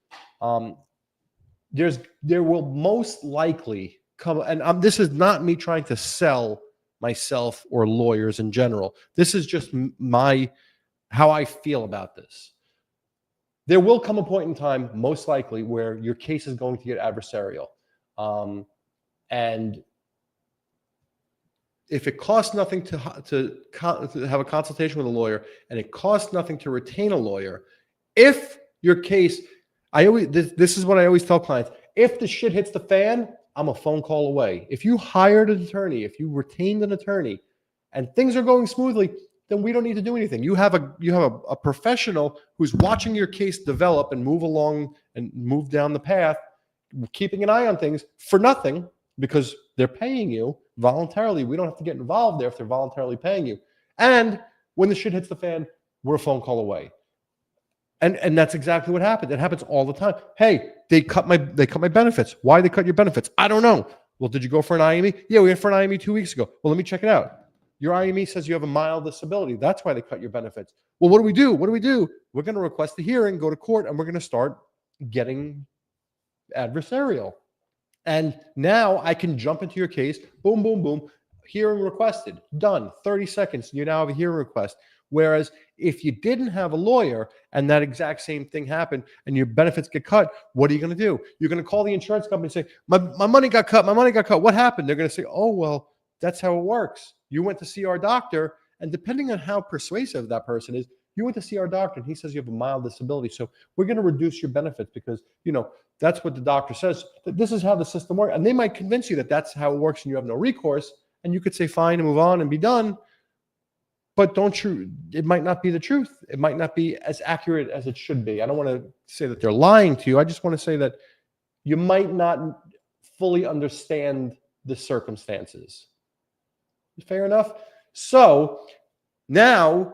there will most likely come, and this is not me trying to sell myself or lawyers in general. This is just how I feel about this. There will come a point in time, most likely, where your case is going to get adversarial. And if it costs nothing to have a consultation with a lawyer, and it costs nothing to retain a lawyer, if your case, this is what I always tell clients, if the shit hits the fan, I'm a phone call away. If you hired an attorney, if you retained an attorney, and things are going smoothly, then we don't need to do anything. You have a professional who's watching your case develop and move along and move down the path, keeping an eye on things for nothing, because they're paying you voluntarily. We don't have to get involved there if they're voluntarily paying you. And when the shit hits the fan, we're a phone call away. And that's exactly what happens. It happens all the time. Hey, they cut my benefits. Why they cut your benefits? I don't know. Well, did you go for an IME? Yeah, we went for an IME 2 weeks ago. Well, let me check it out. Your IME says you have a mild disability. That's why they cut your benefits. Well, what do we do? We're going to request a hearing, go to court, and we're going to start getting adversarial. And now I can jump into your case. Boom, boom, boom. Hearing requested. Done. 30 seconds. You now have a hearing request. Whereas if you didn't have a lawyer and that exact same thing happened and your benefits get cut, what are you going to do? You're going to call the insurance company and say, my money got cut. My money got cut. What happened? They're going to say, oh, well, that's how it works. You went to see our doctor, and depending on how persuasive that person is, you went to see our doctor and he says you have a mild disability. So we're going to reduce your benefits because, that's what the doctor says. This is how the system works. And they might convince you that that's how it works and you have no recourse. And you could say fine and move on and be done. But it might not be the truth. It might not be as accurate as it should be. I don't want to say that they're lying to you. I just want to say that you might not fully understand the circumstances. Fair enough? So now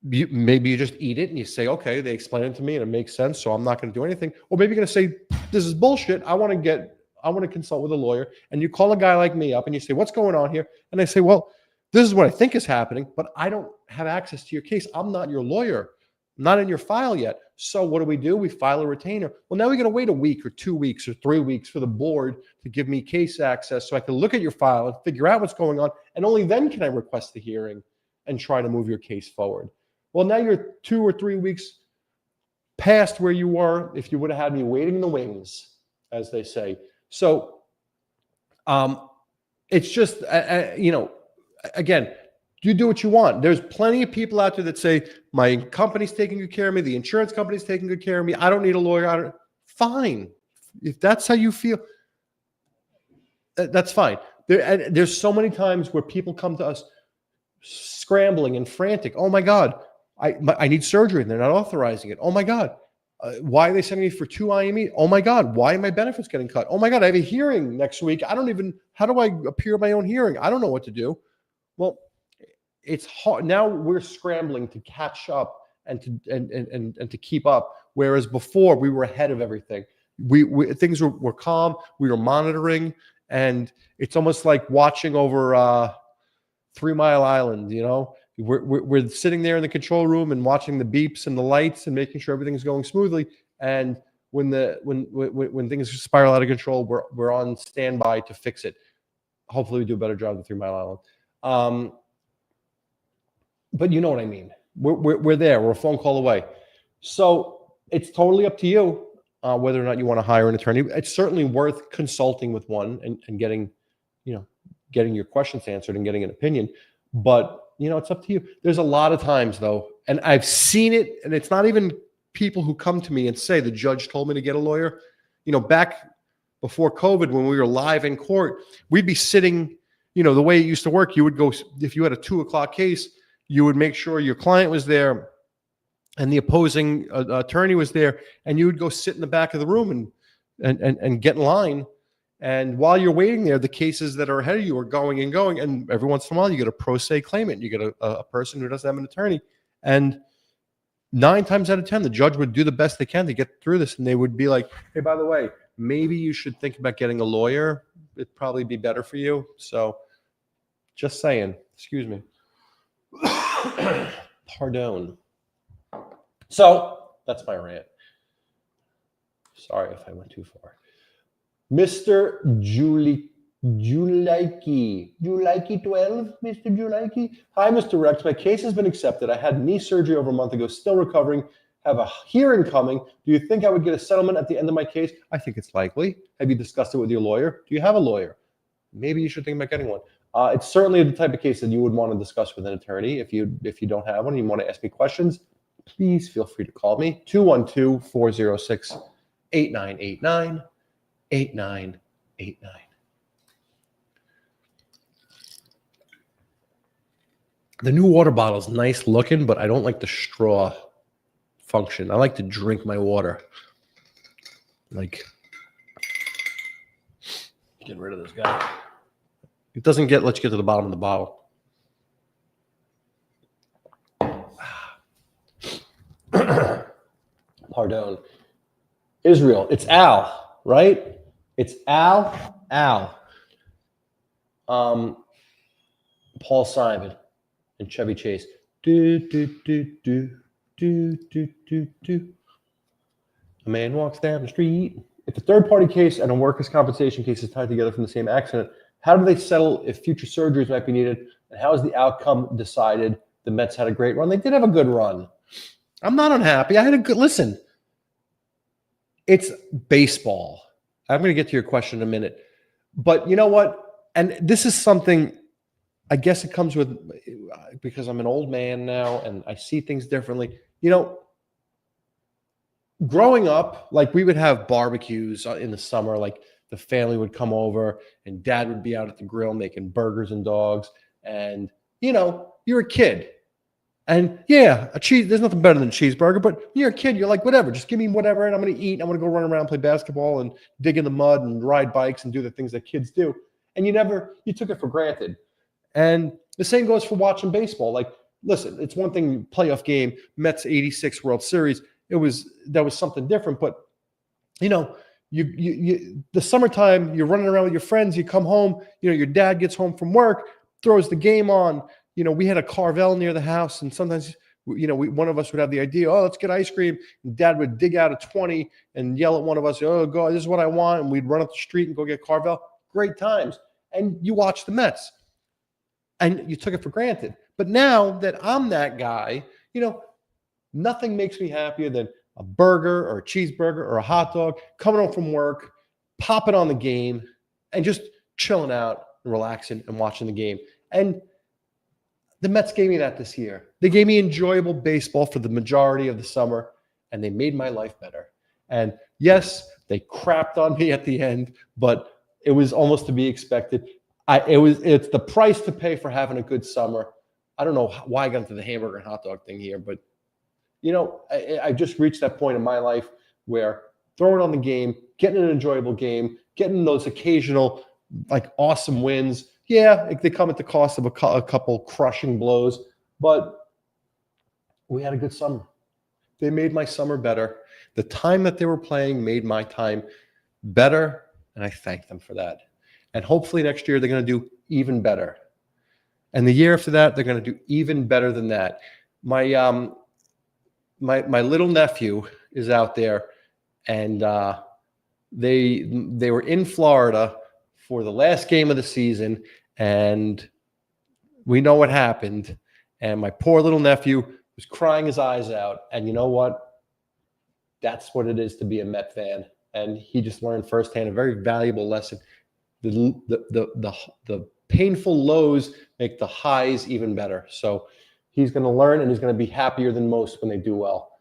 maybe you just eat it and you say, okay, they explain it to me and it makes sense, so I'm not going to do anything. Or maybe you're going to say, this is bullshit. I want to consult with a lawyer. And you call a guy like me up and you say, what's going on here? And I say, well, this is what I think is happening, but I don't have access to your case. I'm not your lawyer. I'm not in your file yet. So what do? We file a retainer. Well, now we're going to wait a week or 2 weeks or 3 weeks for the board to give me case access so I can look at your file and figure out what's going on. And only then can I request the hearing and try to move your case forward. Well, now you're 2 or 3 weeks past where you were if you would have had me waiting in the wings, as they say. So it's just, again, you do what you want. There's plenty of people out there that say, my company's taking good care of me, the insurance company's taking good care of me, I don't need a lawyer. Fine. If that's how you feel, that's fine. There's so many times where people come to us scrambling and frantic. Oh my God, I need surgery and they're not authorizing it. Oh my God, why are they sending me for 2 IME? Oh my God, why are my benefits getting cut? Oh my God, I have a hearing next week. How do I appear at my own hearing? I don't know what to do. Well, it's hard. Now we're scrambling to catch up and to keep up. Whereas before we were ahead of everything. Things were calm. We were monitoring, and it's almost like watching over 3 Mile Island. We're sitting there in the control room and watching the beeps and the lights and making sure everything's going smoothly. And when things spiral out of control, we're on standby to fix it. Hopefully, we do a better job than 3 Mile Island. But you know what I mean. We're there. We're a phone call away. So it's totally up to you whether or not you want to hire an attorney. It's certainly worth consulting with one and getting your questions answered and getting an opinion. But it's up to you. There's a lot of times though, and I've seen it, and it's not even people who come to me and say the judge told me to get a lawyer. Back before COVID, when we were live in court, we'd be sitting. The way it used to work, you would go, if you had a 2 o'clock case, you would make sure your client was there and the opposing attorney was there, and you would go sit in the back of the room and get in line. And while you're waiting there, the cases that are ahead of you are going and going. And every once in a while, you get a pro se claimant. You get a person who doesn't have an attorney. And 9 times out of 10, the judge would do the best they can to get through this. And they would be like, hey, by the way, maybe you should think about getting a lawyer. It'd probably be better for you. So just saying, excuse me. Pardon. So that's my rant. Sorry if I went too far. Mr. Julikey 12, Mr. Julikey. Hi, Mr. Rex. My case has been accepted. I had knee surgery over a month ago, still recovering. Have a hearing coming. Do you think I would get a settlement at the end of my case? I think it's likely. Have you discussed it with your lawyer? Do you have a lawyer? Maybe you should think about getting one. It's certainly the type of case that you would want to discuss with an attorney. If you don't have one and you want to ask me questions, please feel free to call me. 212-406-8989. 8989. The new water bottle is nice looking, but I don't like the straw function. I like to drink my water. Like, get rid of this guy. It doesn't let you get to the bottom of the bottle. Pardon. Israel. It's Al, right? It's Al. Paul Simon and Chevy Chase. Do, do, do, do, do, do, do, do. A man walks down the street. If a third-party case and a workers' compensation case is tied together from the same accident, how do they settle if future surgeries might be needed? And how is the outcome decided? The Mets had a great run. They did have a good run. I'm not unhappy. I had a good, listen, it's baseball. I'm going to get to your question in a minute. But you know what? And this is something, I guess it comes with, because I'm an old man now and I see things differently. You know, growing up, like we would have barbecues in the summer, like the family would come over and dad would be out at the grill making burgers and dogs. And, you know, you're a kid. And yeah, there's nothing better than a cheeseburger, but when you're a kid, you're like, whatever, just give me whatever, and I'm going to eat. I'm going to go run around, play basketball, and dig in the mud and ride bikes and do the things that kids do. And you took it for granted. And the same goes for watching baseball. Like, listen, it's one thing, playoff game, Mets 86 World Series. That was something different. But, you know, the summertime, you're running around with your friends, you come home, you know, your dad gets home from work, throws the game on. You know, we had a Carvel near the house, and sometimes, you know, one of us would have the idea, oh, let's get ice cream. And dad would dig out a 20 and yell at one of us, oh, God, this is what I want. And we'd run up the street and go get Carvel. Great times. And you watch the Mets. And you took it for granted. But now that I'm that guy, you know, nothing makes me happier than a burger or a cheeseburger or a hot dog, coming home from work, popping on the game, and just chilling out and relaxing and watching the game. And the Mets gave me that this year. They gave me enjoyable baseball for the majority of the summer, and they made my life better. And yes, they crapped on me at the end, but it was almost to be expected. It's the price to pay for having a good summer. I don't know why I got into the hamburger and hot dog thing here, but you know, I just reached that point in my life where throwing on the game, getting an enjoyable game, getting those occasional like awesome wins. Yeah, they come at the cost of a couple crushing blows, but we had a good summer. They made my summer better. The time that they were playing made my time better, and I thank them for that. And hopefully next year they're going to do even better. And the year after that, they're going to do even better than that. My little nephew is out there, and they were in Florida for the last game of the season, and we know what happened. And my poor little nephew was crying his eyes out. And you know what? That's what it is to be a Met fan. And he just learned firsthand a very valuable lesson. The painful lows make the highs even better. So he's going to learn, and he's going to be happier than most when they do well.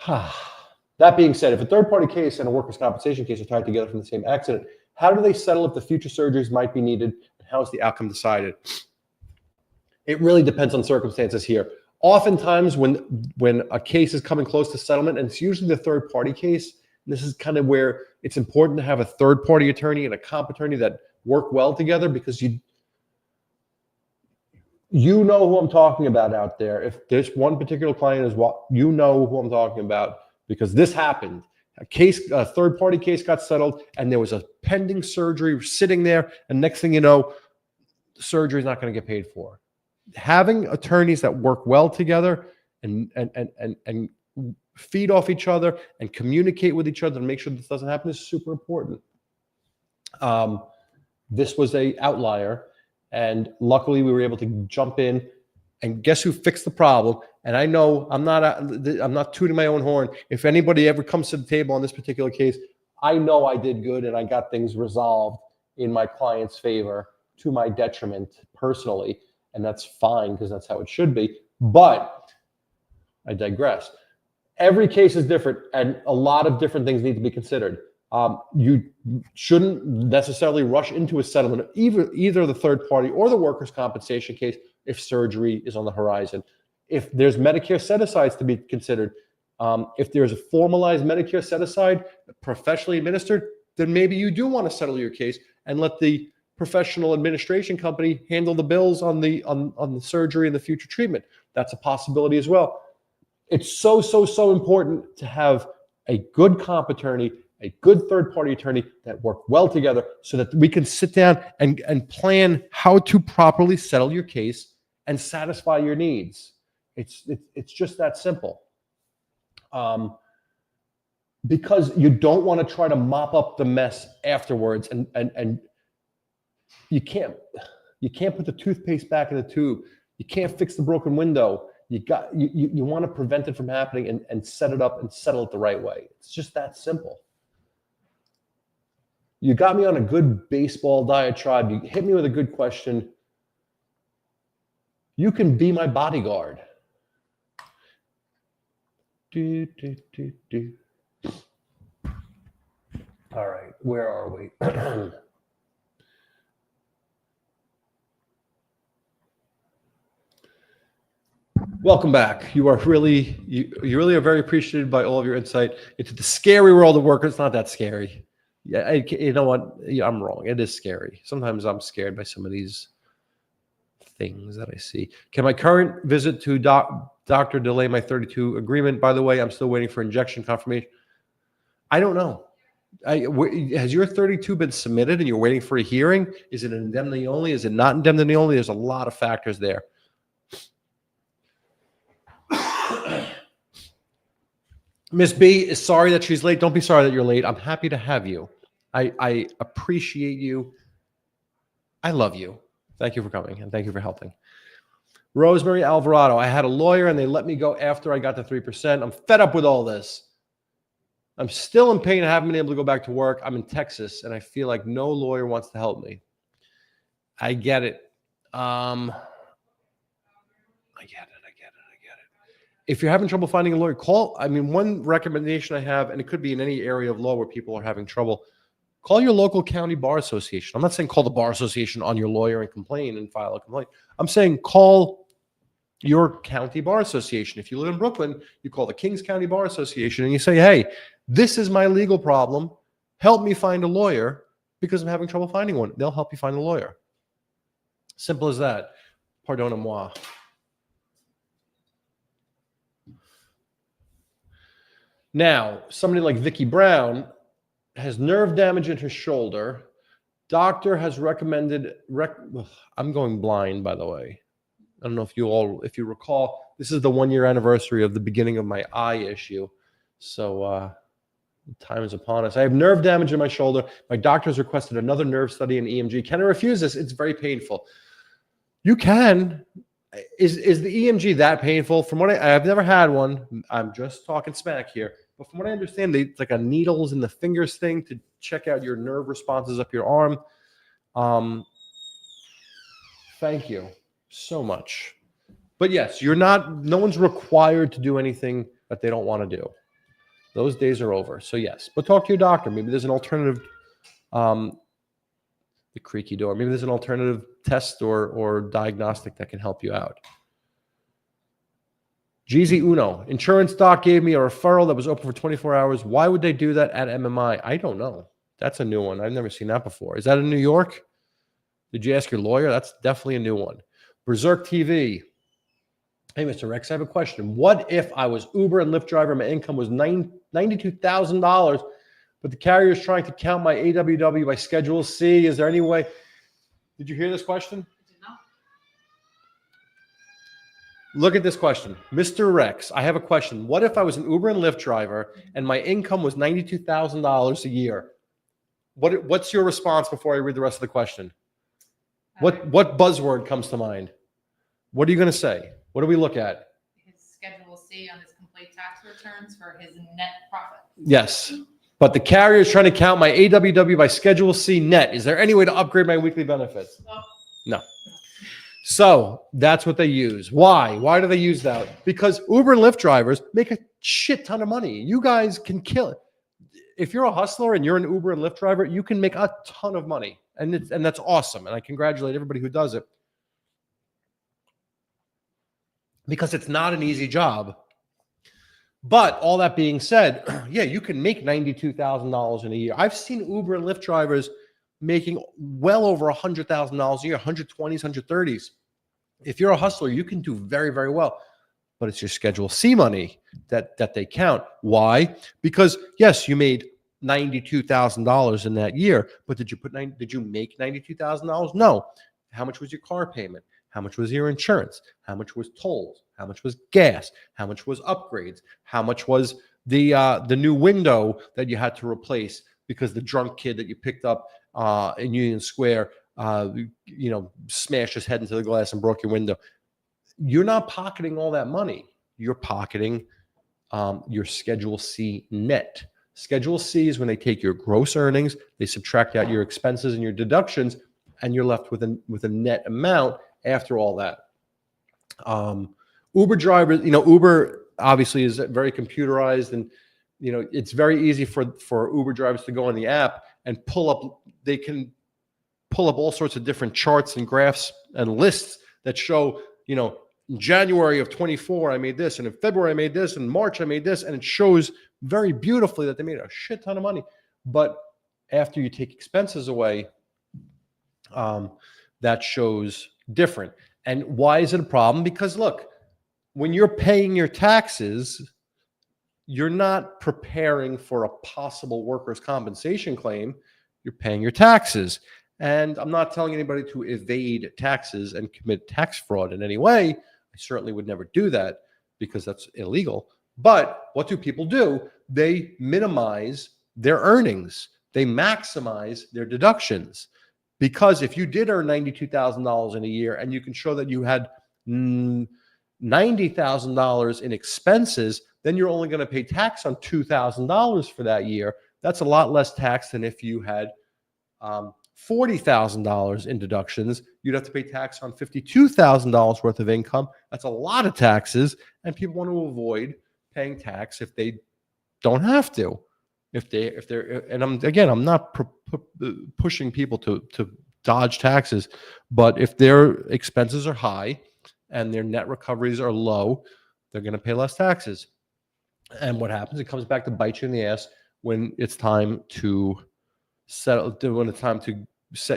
That being said, if a third-party case and a workers' compensation case are tied together from the same accident, how do they settle if the future surgeries might be needed, and how is the outcome decided? It really depends on circumstances here. Oftentimes, when a case is coming close to settlement, and it's usually the third-party case, and this is kind of where it's important to have a third-party attorney and a comp attorney that work well together, because You know who I'm talking about out there. If this one particular client is what you know who I'm talking about, because this happened. A third-party case got settled, and there was a pending surgery sitting there, and next thing you know, the surgery is not going to get paid for. Having attorneys that work well together and feed off each other and communicate with each other and make sure this doesn't happen is super important. This was a outlier, and luckily we were able to jump in. And guess who fixed the problem? And I know I'm not tooting my own horn. If anybody ever comes to the table on this particular case, I know I did good and I got things resolved in my client's favor to my detriment personally. And that's fine because that's how it should be. But I digress. Every case is different and a lot of different things need to be considered. You shouldn't necessarily rush into a settlement of either the third party or the workers' compensation case if surgery is on the horizon. If there's Medicare set-asides to be considered, if there's a formalized Medicare set-aside, professionally administered, then maybe you do want to settle your case and let the professional administration company handle the bills on the surgery and the future treatment. That's a possibility as well. It's so important to have a good comp attorney, a good third-party attorney that work well together so that we can sit down and plan how to properly settle your case and satisfy your needs. It's just that simple. Because you don't want to try to mop up the mess afterwards, and you can't put the toothpaste back in the tube. You can't fix the broken window. You want to prevent it from happening and set it up and settle it the right way. It's just that simple. You got me on a good baseball diatribe. You hit me with a good question. You can be my bodyguard. All right, where are we? Welcome back. You really are very appreciated by all of your insight into the scary world of work. It's not that scary. Yeah, you know what? Yeah, I'm wrong. It is scary. Sometimes I'm scared by some of these things that I see. Can my current visit to doctor delay my 32 agreement? By the way, I'm still waiting for injection confirmation. I don't know. Has your 32 been submitted and you're waiting for a hearing? Is it indemnity only? Is it not indemnity only? There's a lot of factors there. Miss B is sorry that she's late. Don't be sorry that you're late. I'm happy to have you. I appreciate you. I love you. Thank you for coming and thank you for helping. Rosemary Alvarado. I had a lawyer and they let me go after I got the 3%. I'm fed up with all this. I'm still in pain. I haven't been able to go back to work. I'm in Texas and I feel like no lawyer wants to help me. I get it. I get it. If you're having trouble finding a lawyer, call. I mean, one recommendation I have, and it could be in any area of law where people are having trouble, call your local county bar association. I'm not saying call the bar association on your lawyer and complain and file a complaint. I'm saying call your county bar association. If you live in Brooklyn, you call the Kings County Bar Association and you say, hey, this is my legal problem. Help me find a lawyer because I'm having trouble finding one. They'll help you find a lawyer. Simple as that. Pardonnez-moi. Now, somebody like Vicky Brown has nerve damage in her shoulder. Doctor has recommended, I'm going blind, by the way. I don't know if you recall, this is the 1-year anniversary of the beginning of my eye issue. So time is upon us. I have nerve damage in my shoulder. My doctor has requested another nerve study in EMG. Can I refuse this? It's very painful. You can. Is the EMG that painful? From what I've never had one. I'm just talking smack here. But from what I understand, it's like a needles in the fingers thing to check out your nerve responses up your arm. Thank you so much. But yes, no one's required to do anything that they don't want to do. Those days are over. So yes, but talk to your doctor. Maybe there's an alternative, the creaky door. Maybe there's an alternative test or diagnostic that can help you out. GZ Uno, insurance doc gave me a referral that was open for 24 hours. Why would they do that at MMI? I don't know. That's a new one. I've never seen that before. Is that in New York? Did you ask your lawyer? That's definitely a new one. Berserk TV. Hey, Mr. Rex, I have a question. What if I was Uber and Lyft driver, my income was $92,000, but the carrier is trying to count my AWW by Schedule C? Is there any way? Did you hear this question? Look at this question. Mr. Rex, I have a question. What if I was an Uber and Lyft driver and my income was $92,000 a year? What's your response before I read the rest of the question? What buzzword comes to mind? What are you going to say? What do we look at? His Schedule C on his complete tax returns for his net profit. Yes. But the carrier is trying to count my AWW by Schedule C net. Is there any way to upgrade my weekly benefits? No. So that's what they use. Why? Why do they use that? Because Uber and Lyft drivers make a shit ton of money. You guys can kill it. If you're a hustler and you're an Uber and Lyft driver, you can make a ton of money. And that's awesome. And I congratulate everybody who does it. Because it's not an easy job. But all that being said, yeah, you can make $92,000 in a year. I've seen Uber and Lyft drivers making well over $100,000 a year, 120s, 130s. If you're a hustler, you can do very, very well. But it's your Schedule C money that they count. Why? Because yes, you made $92,000 in that year, but did you make $92,000? No. How much was your car payment? How much was your insurance? How much was tolls? How much was gas? How much was upgrades? How much was the new window that you had to replace because the drunk kid that you picked up in Union Square, smashed his head into the glass and broke your window? You're not pocketing all that money. You're pocketing your Schedule C net. Schedule C is when they take your gross earnings, they subtract out your expenses and your deductions, and you're left with a net amount after all that. Uber drivers, Uber obviously is very computerized, and it's very easy for Uber drivers to go on the app and they can pull up all sorts of different charts and graphs and lists that show, in January of 24, I made this, and in February I made this, and in March I made this, and it shows very beautifully that they made a shit ton of money. But after you take expenses away, that shows different. And why is it a problem? Because look, when you're paying your taxes, you're not preparing for a possible workers' compensation claim. You're paying your taxes. And I'm not telling anybody to evade taxes and commit tax fraud in any way. I certainly would never do that because that's illegal. But what do people do? They minimize their earnings. They maximize their deductions. Because if you did earn $92,000 in a year and you can show that you had $90,000 in expenses, then you're only going to pay tax on $2,000 for that year. That's a lot less tax than if you had $40,000 in deductions. You'd have to pay tax on $52,000 worth of income. That's a lot of taxes, and people want to avoid paying tax if they don't have to. I'm not pushing people to dodge taxes, but if their expenses are high and their net recoveries are low, they're going to pay less taxes. And what happens? It comes back to bite you in the ass when it's time to set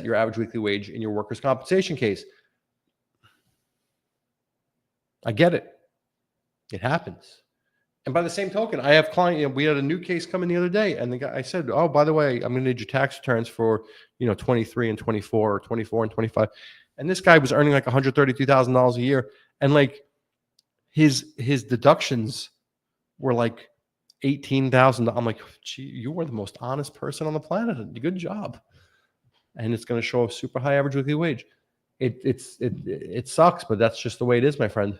your average weekly wage in your workers' compensation case. I get it. It happens. And by the same token, I have client. We had a new case come in the other day, and the guy, I said, "Oh, by the way, I'm going to need your tax returns for 23 and 24, or 24 and 25." And this guy was earning like $132,000 a year, and like his deductions were like $18,000. I'm like, "Gee, you were the most honest person on the planet. Good job." And it's going to show a super high average weekly wage. It sucks, but that's just the way it is, my friend.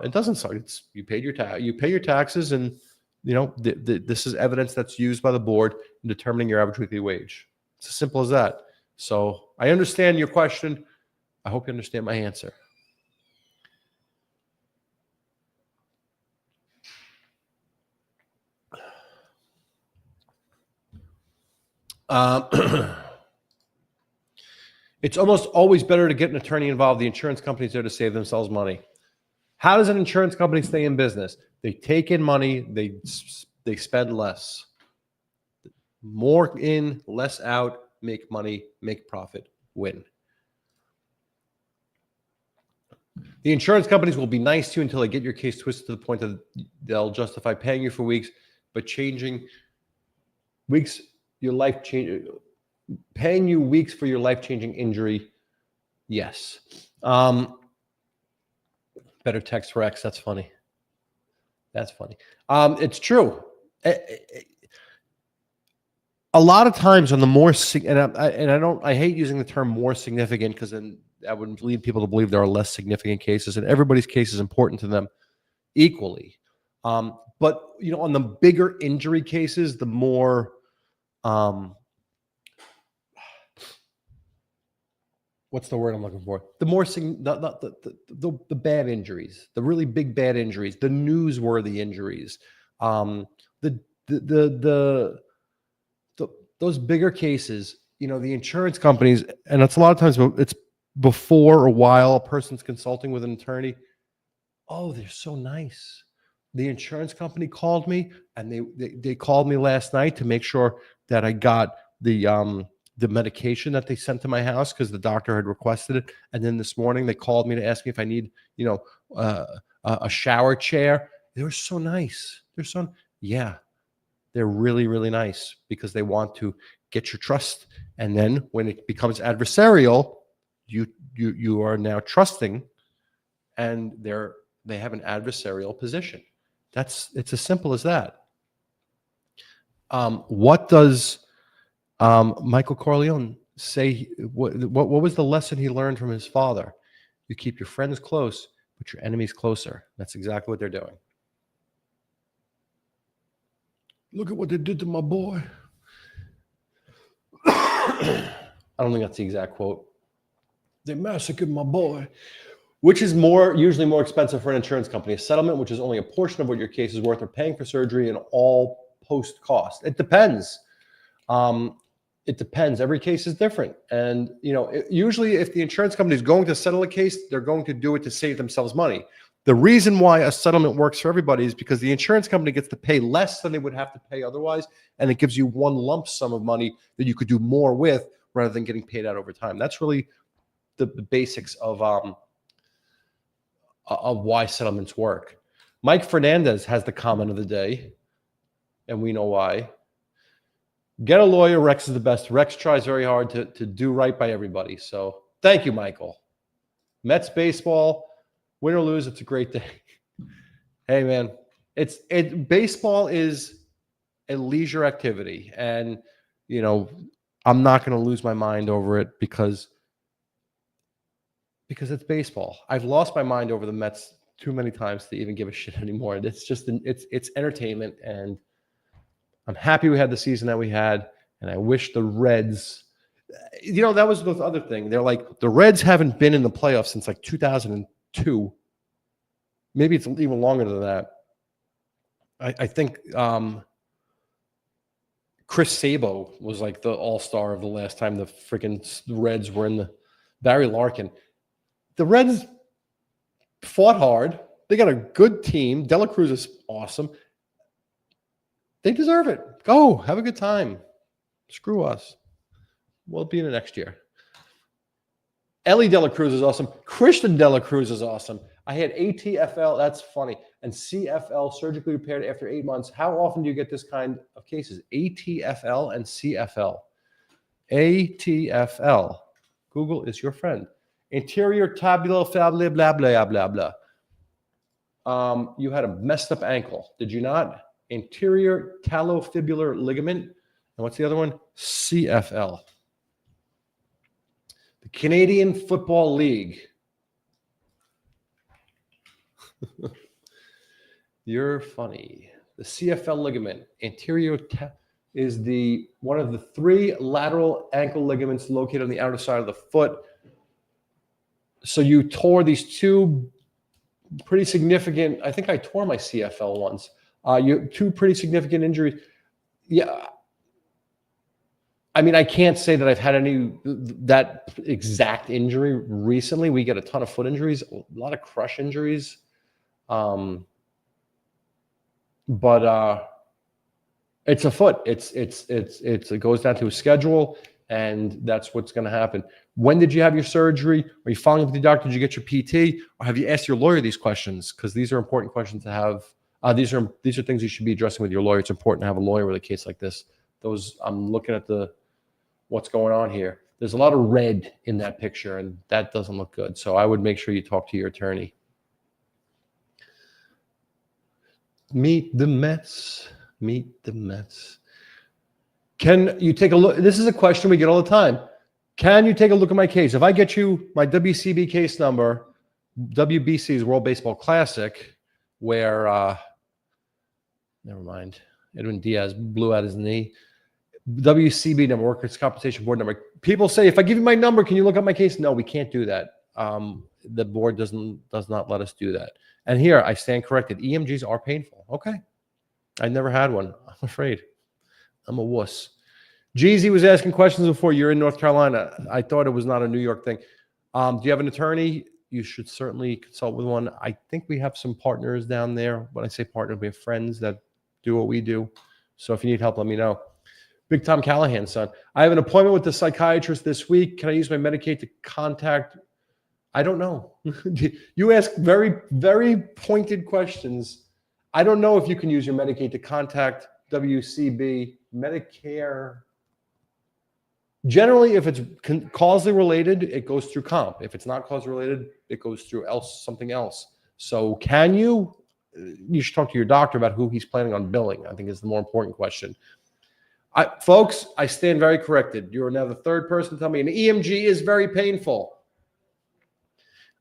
It doesn't suck. You pay your taxes, and this is evidence that's used by the board in determining your average weekly wage. It's as simple as that. So I understand your question. I hope you understand my answer. It's almost always better to get an attorney involved. The insurance company's there to save themselves money. How does an insurance company stay in business? They take in money, they spend less. More in, less out, make money, make profit, win. The insurance companies will be nice to you until they get your case twisted to the point that they'll justify paying you for weeks, but changing weeks, your life change, paying you weeks for your life-changing injury. Yes. Better text for X. That's funny. That's funny. It's true. A lot of times on the more, I hate using the term more significant because then that would lead people to believe there are less significant cases, and everybody's case is important to them equally. But on the bigger injury cases, the more, what's the word I'm looking for? The more the bad injuries, the really big bad injuries, the newsworthy injuries, those bigger cases, the insurance companies, and it's a lot of times it's before a while a person's consulting with an attorney. Oh, they're so nice. The insurance company called me, and they called me last night to make sure that I got the medication that they sent to my house because the doctor had requested it. And then this morning they called me to ask me if I need, a shower chair. They were so nice. They're really, really nice because they want to get your trust. And then when it becomes adversarial, you are now trusting, and they have an adversarial position. It's as simple as that. What does Michael Corleone say? What was the lesson he learned from his father? You keep your friends close, but your enemies closer. That's exactly what they're doing. Look at what they did to my boy. I don't think that's the exact quote. They massacred my boy. Which is usually more expensive for an insurance company? A settlement, which is only a portion of what your case is worth, or paying for surgery and all post cost? It depends. It depends. Every case is different. And, usually if the insurance company is going to settle a case, they're going to do it to save themselves money. The reason why a settlement works for everybody is because the insurance company gets to pay less than they would have to pay otherwise, and it gives you one lump sum of money that you could do more with rather than getting paid out over time. That's really the basics of why settlements work. Mike Fernandez has the comment of the day, and we know why. Get a lawyer. Rex is the best. Rex tries very hard to do right by everybody. So thank you, Michael. Mets baseball, win or lose, it's a great day. Hey, man, baseball is a leisure activity, and I'm not going to lose my mind over it because it's baseball. I've lost my mind over the Mets too many times to even give a shit anymore. It's just it's entertainment, and I'm happy we had the season that we had, and I wish the Reds. That was the other thing. They're like, the Reds haven't been in the playoffs since like 2002. Maybe it's even longer than that. I think Chris Sabo was like the all-star of the last time the freaking Reds were in the Barry Larkin. The Reds fought hard. They got a good team. Dela Cruz is awesome. They deserve it. Go. Have a good time. Screw us. We'll be in it next year. Ellie Dela Cruz is awesome. Christian Dela Cruz is awesome. I had ATFL, that's funny, and CFL, surgically repaired after 8 months. How often do you get this kind of cases? ATFL and CFL. ATFL. Google is your friend. Anterior tabular blah, blah, blah, blah. You had a messed up ankle, did you not? Anterior talofibular ligament. And what's the other one? CFL. The Canadian Football League. You're funny. The CFL ligament, anterior is one of the 3 lateral ankle ligaments located on the outer side of the foot. So you tore these 2 pretty significant. I think I tore my CFL once. 2 pretty significant injuries. Yeah. I mean, I can't say that I've had that exact injury recently. We get a ton of foot injuries, a lot of crush injuries. But it's a foot. It goes down to a schedule, And that's what's going to happen. When did you have your surgery? Are you following up with your doctor? Did you get your PT? Or have you asked your lawyer these questions? Because these are important questions to have. These are things you should be addressing with your lawyer. It's important to have a lawyer with a case like this. I'm looking at what's going on here. There's a lot of red in that picture, and that doesn't look good. So I would make sure you talk to your attorney. Meet the Mets. Meet the Mets. Can you take a look? This is a question we get all the time. Can you take a look at my case? If I get you my WCB case number, WBC is World Baseball Classic, where, never mind, Edwin Diaz blew out his knee. WCB number, Workers' Compensation Board number. People say, if I give you my number, can you look up my case? No, we can't do that. The board does not let us do that. And here, I stand corrected. EMGs are painful. Okay. I never had one. I'm afraid. I'm a wuss. Jeezy was asking questions before. You're in North Carolina. I thought it was not a New York thing. Do you have an attorney? You should certainly consult with one. I think we have some partners down there. When I say partners, we have friends that do what we do. So if you need help, let me know. Big Tom Callahan's son. I have an appointment with the psychiatrist this week. Can I use my Medicaid to contact? I don't know. You ask very, very pointed questions. I don't know if you can use your Medicaid to contact WCB, Medicare. Generally, if it's causally related, it goes through comp. If it's not causally related, it goes through something else. So can you? You should talk to your doctor about who he's planning on billing. I think is the more important question. Folks, I stand very corrected. You are now the third person to tell me an EMG is very painful.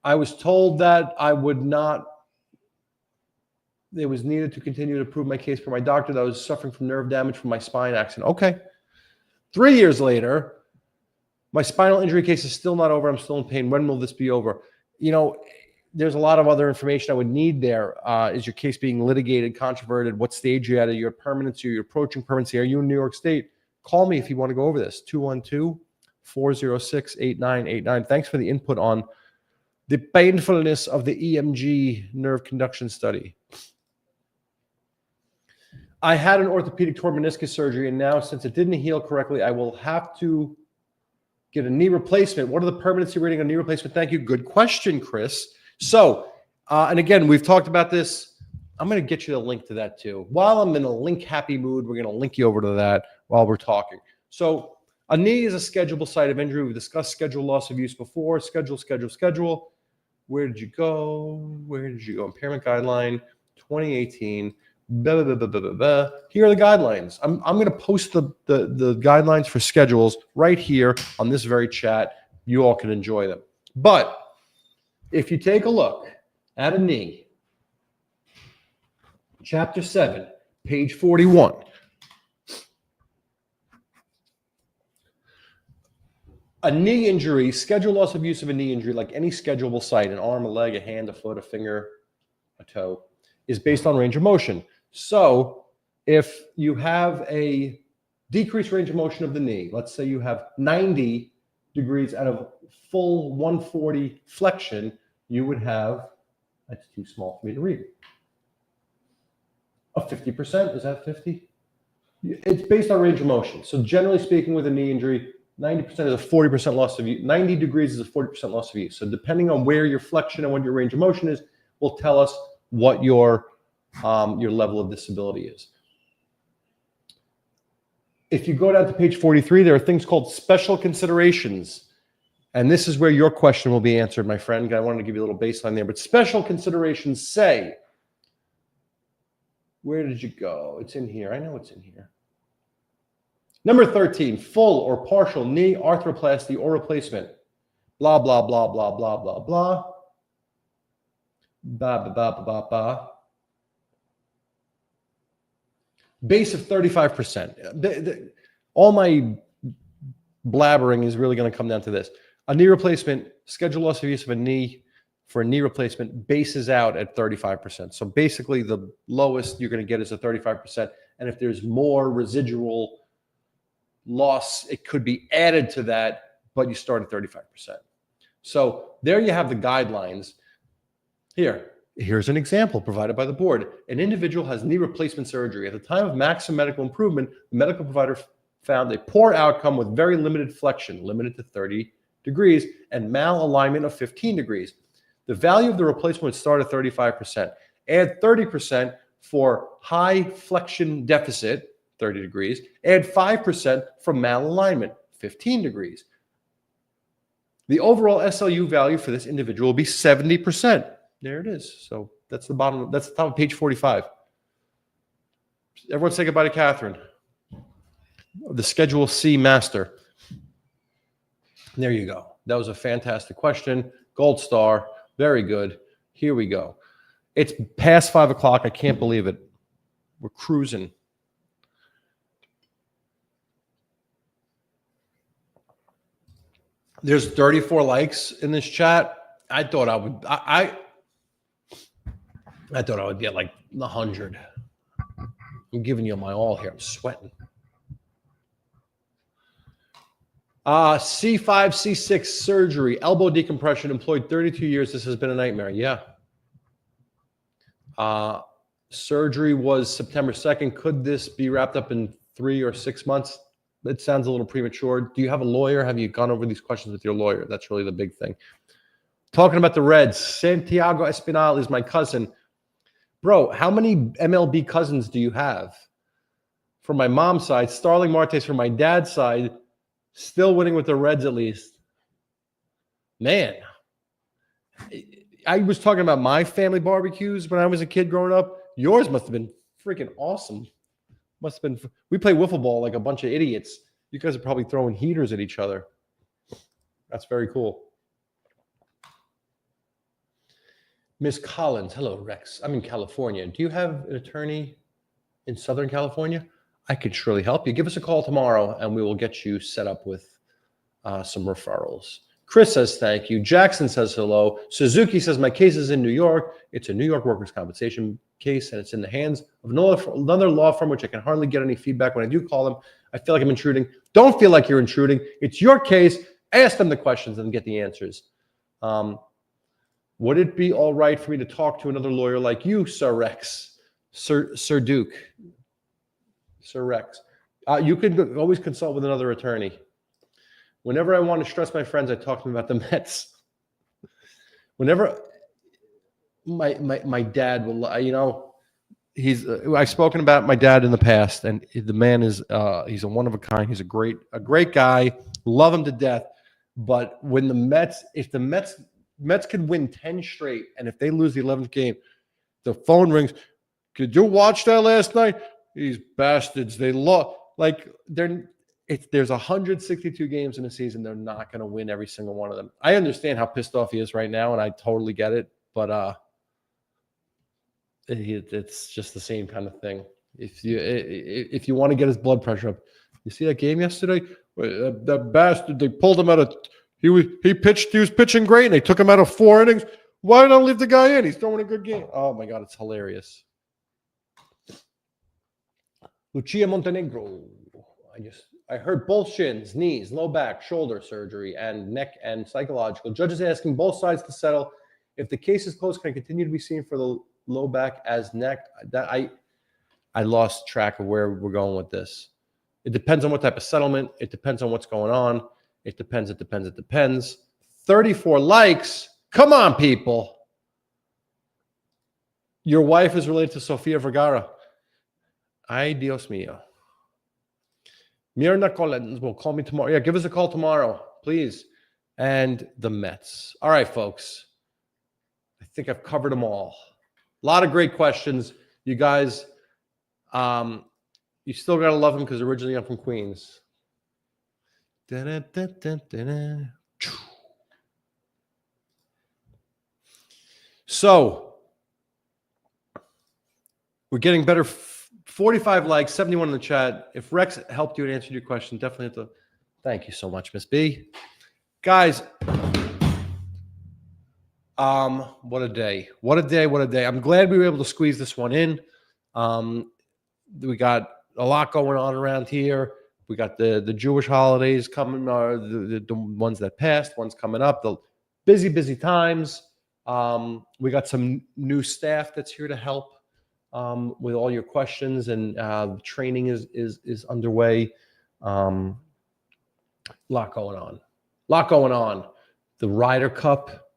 I was told that I would not. It was needed to continue to prove my case for my doctor that I was suffering from nerve damage from my spine accident. Okay. 3 years later, my spinal injury case is still not over. I'm still in pain. When will this be over? You know, there's a lot of other information I would need there. Is your case being litigated, controverted? What stage you're at? Are you at permanency? Are you approaching permanency? Are you in New York State? Call me if you want to go over this. 212-406-8989. Thanks for the input on the painfulness of the EMG nerve conduction study. I had an orthopedic torn meniscus surgery, and now since it didn't heal correctly, I will have to get a knee replacement. What are the permanency rating on knee replacement? Thank you. Good question, Chris. So, and again, we've talked about this. I'm going to get you the link to that too. While I'm in a link happy mood, we're going to link you over to that while we're talking. So a knee is a schedulable site of injury. We've discussed schedule loss of use before. Schedule. Where did you go? Impairment guideline 2018. Blah, blah, blah, blah, blah, blah. Here are the guidelines. I'm going to post the guidelines for schedules right here on this very chat. You all can enjoy them. But if you take a look at a knee, Chapter 7, page 41. A knee injury, schedule loss of use of a knee injury, like any schedulable site, an arm, a leg, a hand, a foot, a finger, a toe, is based on range of motion. So if you have a decreased range of motion of the knee, let's say you have 90 degrees out of full 140 flexion, you would have, that's too small for me to read, a 50%. Is that 50? It's based on range of motion. So generally speaking, with a knee injury, 90% is a 40% loss of use. 90 degrees is a 40% loss of use. So depending on where your flexion and what your range of motion is, will tell us what your level of disability is. If you go down to page 43, there are things called special considerations. And this is where your question will be answered, my friend. I wanted to give you a little baseline there. But special considerations say, where did you go? It's in here. I know it's in here. Number 13, full or partial knee arthroplasty or replacement. Blah, blah, blah, blah, blah, blah, blah. Ba, ba, ba, ba, ba, ba. Base of 35%. All my blabbering is really going to come down to this. A knee replacement, schedule loss of use of a knee for a knee replacement bases out at 35%. So basically the lowest you're going to get is a 35%. And if there's more residual loss, it could be added to that, but you start at 35%. So there you have the guidelines. Here's an example provided by the board. An individual has knee replacement surgery. At the time of maximum medical improvement, the medical provider found a poor outcome with very limited flexion, limited to 30 degrees, and malalignment of 15 degrees. The value of the replacement would start at 35%. Add 30% for high flexion deficit, 30 degrees. Add 5% for malalignment, 15 degrees. The overall SLU value for this individual will be 70%. There it is. So that's the bottom. That's the top of page 45. Everyone say goodbye to Catherine, the Schedule C master. There you go. That was a fantastic question. Gold star. Very good. Here we go. It's past 5 o'clock. I can't believe it. We're cruising. There's 34 likes in this chat. I thought I would. I thought I would get like 100. I'm giving you my all here. I'm sweating. C5, C6 surgery, elbow decompression, employed 32 years. This has been a nightmare. Yeah. Surgery was September 2nd. Could this be wrapped up in 3 or 6 months? It sounds a little premature. Do you have a lawyer? Have you gone over these questions with your lawyer? That's really the big thing. Talking about the Reds, Santiago Espinal is my cousin. Bro, how many MLB cousins do you have? From my mom's side, Starling Marte's from my dad's side, still winning with the Reds at least. Man, I was talking about my family barbecues when I was a kid growing up. Yours must have been freaking awesome. Must have been. We play wiffle ball like a bunch of idiots. You guys are probably throwing heaters at each other. That's very cool. Miss Collins, hello, Rex. I'm in California. Do you have an attorney in Southern California? I could surely help you. Give us a call tomorrow, and we will get you set up with some referrals. Chris says thank you. Jackson says hello. Suzuki says my case is in New York. It's a New York workers' compensation case, and it's in the hands of another law firm, which I can hardly get any feedback when I do call them. I feel like I'm intruding. Don't feel like you're intruding. It's your case. Ask them the questions and get the answers. Would it be all right for me to talk to another lawyer like you, Sir Rex? Sir Duke? Sir Rex. You could always consult with another attorney. Whenever I want to stress my friends, I talk to them about the Mets. Whenever my dad will, I've spoken about my dad in the past, and the man is he's a one of a kind. He's a great guy. Love him to death. But when if the Mets could win 10 straight, and if they lose the 11th game, the phone rings. Did you watch that last night? These bastards, they lost. Like there's 162 games in a season. They're not going to win every single one of them. I understand how pissed off he is right now, and I totally get it. But it's just the same kind of thing. If you want to get his blood pressure up, you see that game yesterday? That bastard, they pulled him out of. He was pitching great, and they took him out of 4 innings. Why not leave the guy in? He's throwing a good game. Oh my God, it's hilarious. Lucia Montenegro. I heard both shins, knees, low back, shoulder surgery, and neck and psychological. Judges asking both sides to settle. If the case is closed, can I continue to be seen for the low back as neck? I lost track of where we're going with this. It depends on what type of settlement. It depends on what's going on. It depends. 34 likes. Come on, people. Your wife is related to Sofia Vergara. Ay, Dios mío. Mirna Collins will call me tomorrow. Yeah, give us a call tomorrow, please. And the Mets. All right, folks. I think I've covered them all. A lot of great questions. You guys, you still got to love them because originally I'm from Queens. So, we're getting better. 45 likes, 71 in the chat. If Rex helped you and answered your question, definitely have to. Thank you so much, Miss B. Guys, what a day. What a day. I'm glad we were able to squeeze this one in. We got a lot going on around here. We got the Jewish holidays coming, the ones that passed, ones coming up. The busy times. We got some new staff that's here to help with all your questions, and training is underway. Lot going on. Lot going on. The Ryder Cup.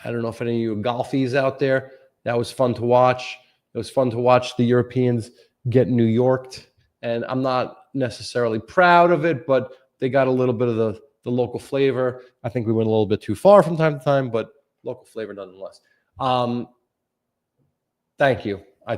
I don't know if any of you golfies out there. That was fun to watch. It was fun to watch the Europeans get New Yorked. And I'm not necessarily proud of it, but they got a little bit of the local flavor. I think we went a little bit too far from time to time, but local flavor nonetheless. Thank you. I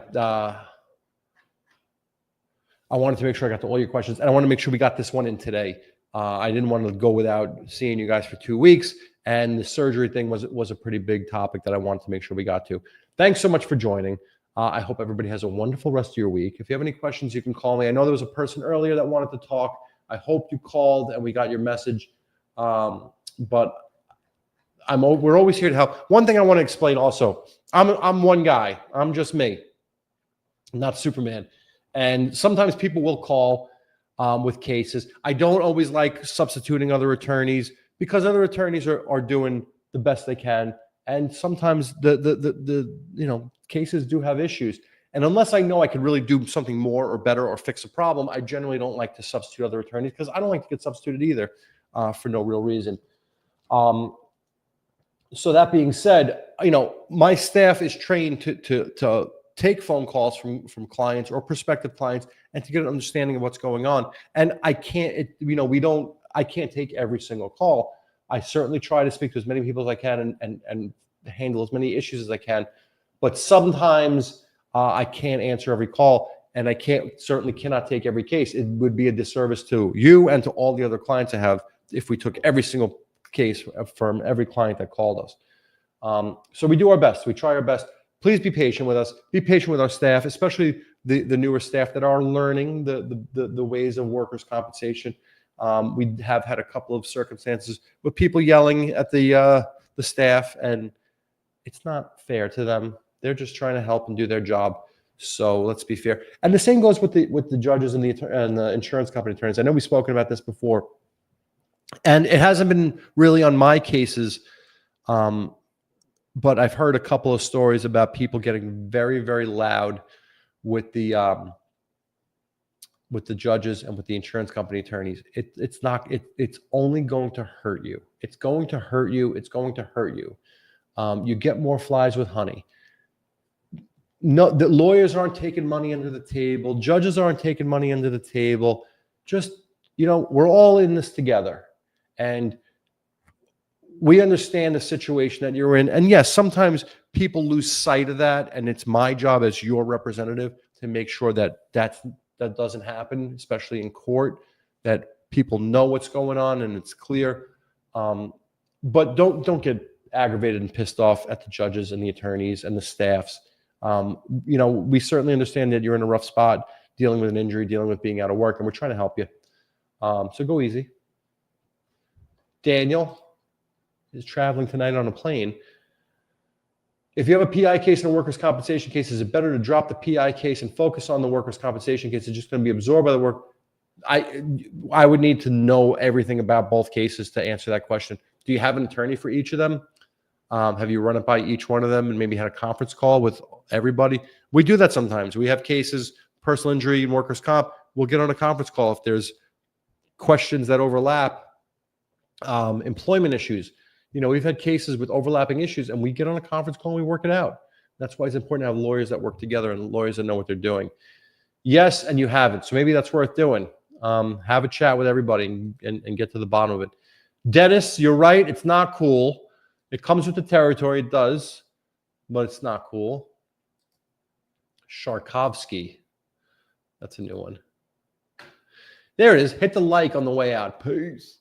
wanted to make sure I got to all your questions, and I want to make sure we got this one in today. I didn't want to go without seeing you guys for 2 weeks, and the surgery thing was a pretty big topic that I wanted to make sure we got to. Thanks so much for joining. I hope everybody has a wonderful rest of your week. If you have any questions, you can call me. I know there was a person earlier that wanted to talk. I hope you called and we got your message. But we're always here to help. One thing I want to explain also, I'm one guy. I'm just me. I'm not Superman. And sometimes people will call with cases. I don't always like substituting other attorneys because other attorneys are doing the best they can. And sometimes the cases do have issues. And unless I know I could really do something more or better or fix a problem, I generally don't like to substitute other attorneys because I don't like to get substituted either for no real reason. So that being said, my staff is trained to take phone calls from clients or prospective clients and to get an understanding of what's going on. And I can't, I can't take every single call. I certainly try to speak to as many people as I can and handle as many issues as I can. But sometimes I can't answer every call, and I certainly cannot take every case. It would be a disservice to you and to all the other clients I have if we took every single case from every client that called us. So we do our best. We try our best. Please be patient with us. Be patient with our staff, especially the newer staff that are learning the ways of workers' compensation. We have had a couple of circumstances with people yelling at the staff, and it's not fair to them. They're just trying to help and do their job. So let's be fair. And the same goes with the judges and the insurance company attorneys. I know we've spoken about this before, and it hasn't been really on my cases, but I've heard a couple of stories about people getting very, very loud with the judges and with the insurance company attorneys. It's only going to hurt you. It's going to hurt you. It's going to hurt you. You get more flies with honey. No, the lawyers aren't taking money under the table. Judges aren't taking money under the table. Just, we're all in this together. And we understand the situation that you're in. And yes, sometimes people lose sight of that. And it's my job as your representative to make sure that doesn't happen, especially in court, that people know what's going on and it's clear. But don't get aggravated and pissed off at the judges and the attorneys and the staffs. We certainly understand that you're in a rough spot dealing with an injury, dealing with being out of work, and we're trying to help you. So go easy. Daniel is traveling tonight on a plane. If you have a PI case and a workers' compensation case, is it better to drop the PI case and focus on the workers' compensation case? It's just going to be absorbed by the work. I would need to know everything about both cases to answer that question. Do you have an attorney for each of them? Have you run it by each one of them and maybe had a conference call with everybody? We do that sometimes. We have cases, personal injury and workers' comp. We'll get on a conference call if there's questions that overlap, employment issues. We've had cases with overlapping issues, and we get on a conference call and we work it out. That's why it's important to have lawyers that work together and lawyers that know what they're doing. Yes, and you haven't. So maybe that's worth doing. Have a chat with everybody and get to the bottom of it. Dennis, you're right. It's not cool. It comes with the territory. It does, but it's not cool. Sharkovsky. That's a new one. There it is. Hit the like on the way out. Peace.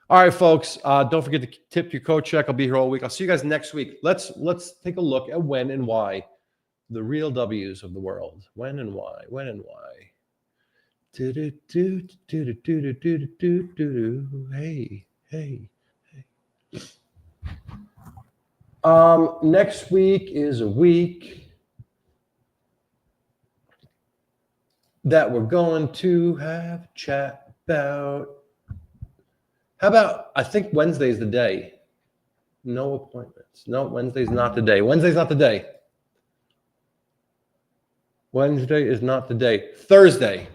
All right, folks. Don't forget to tip your coat check. I'll be here all week. I'll see you guys next week. Let's take a look at when and why. The real W's of the world. When and why. When and why. Hey, hey, hey. Next week is a week that we're going to have a chat about. How about, I think Wednesday's the day. No appointments. No, Wednesday's not the day. Wednesday's not the day. Wednesday is not the day. Thursday,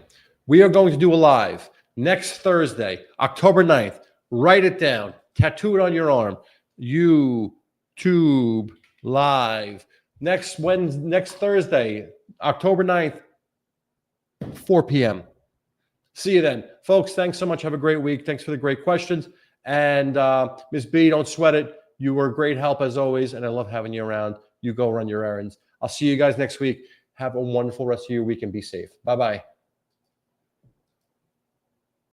we are going to do a live. next Thursday, October 9th. Write it down. Tattoo it on your arm. YouTube Live. Next Thursday, October 9th, 4 p.m. See you then. Folks, thanks so much. Have a great week. Thanks for the great questions. And Ms. B, don't sweat it. You were a great help as always, and I love having you around. You go run your errands. I'll see you guys next week. Have a wonderful rest of your week and be safe. Bye-bye.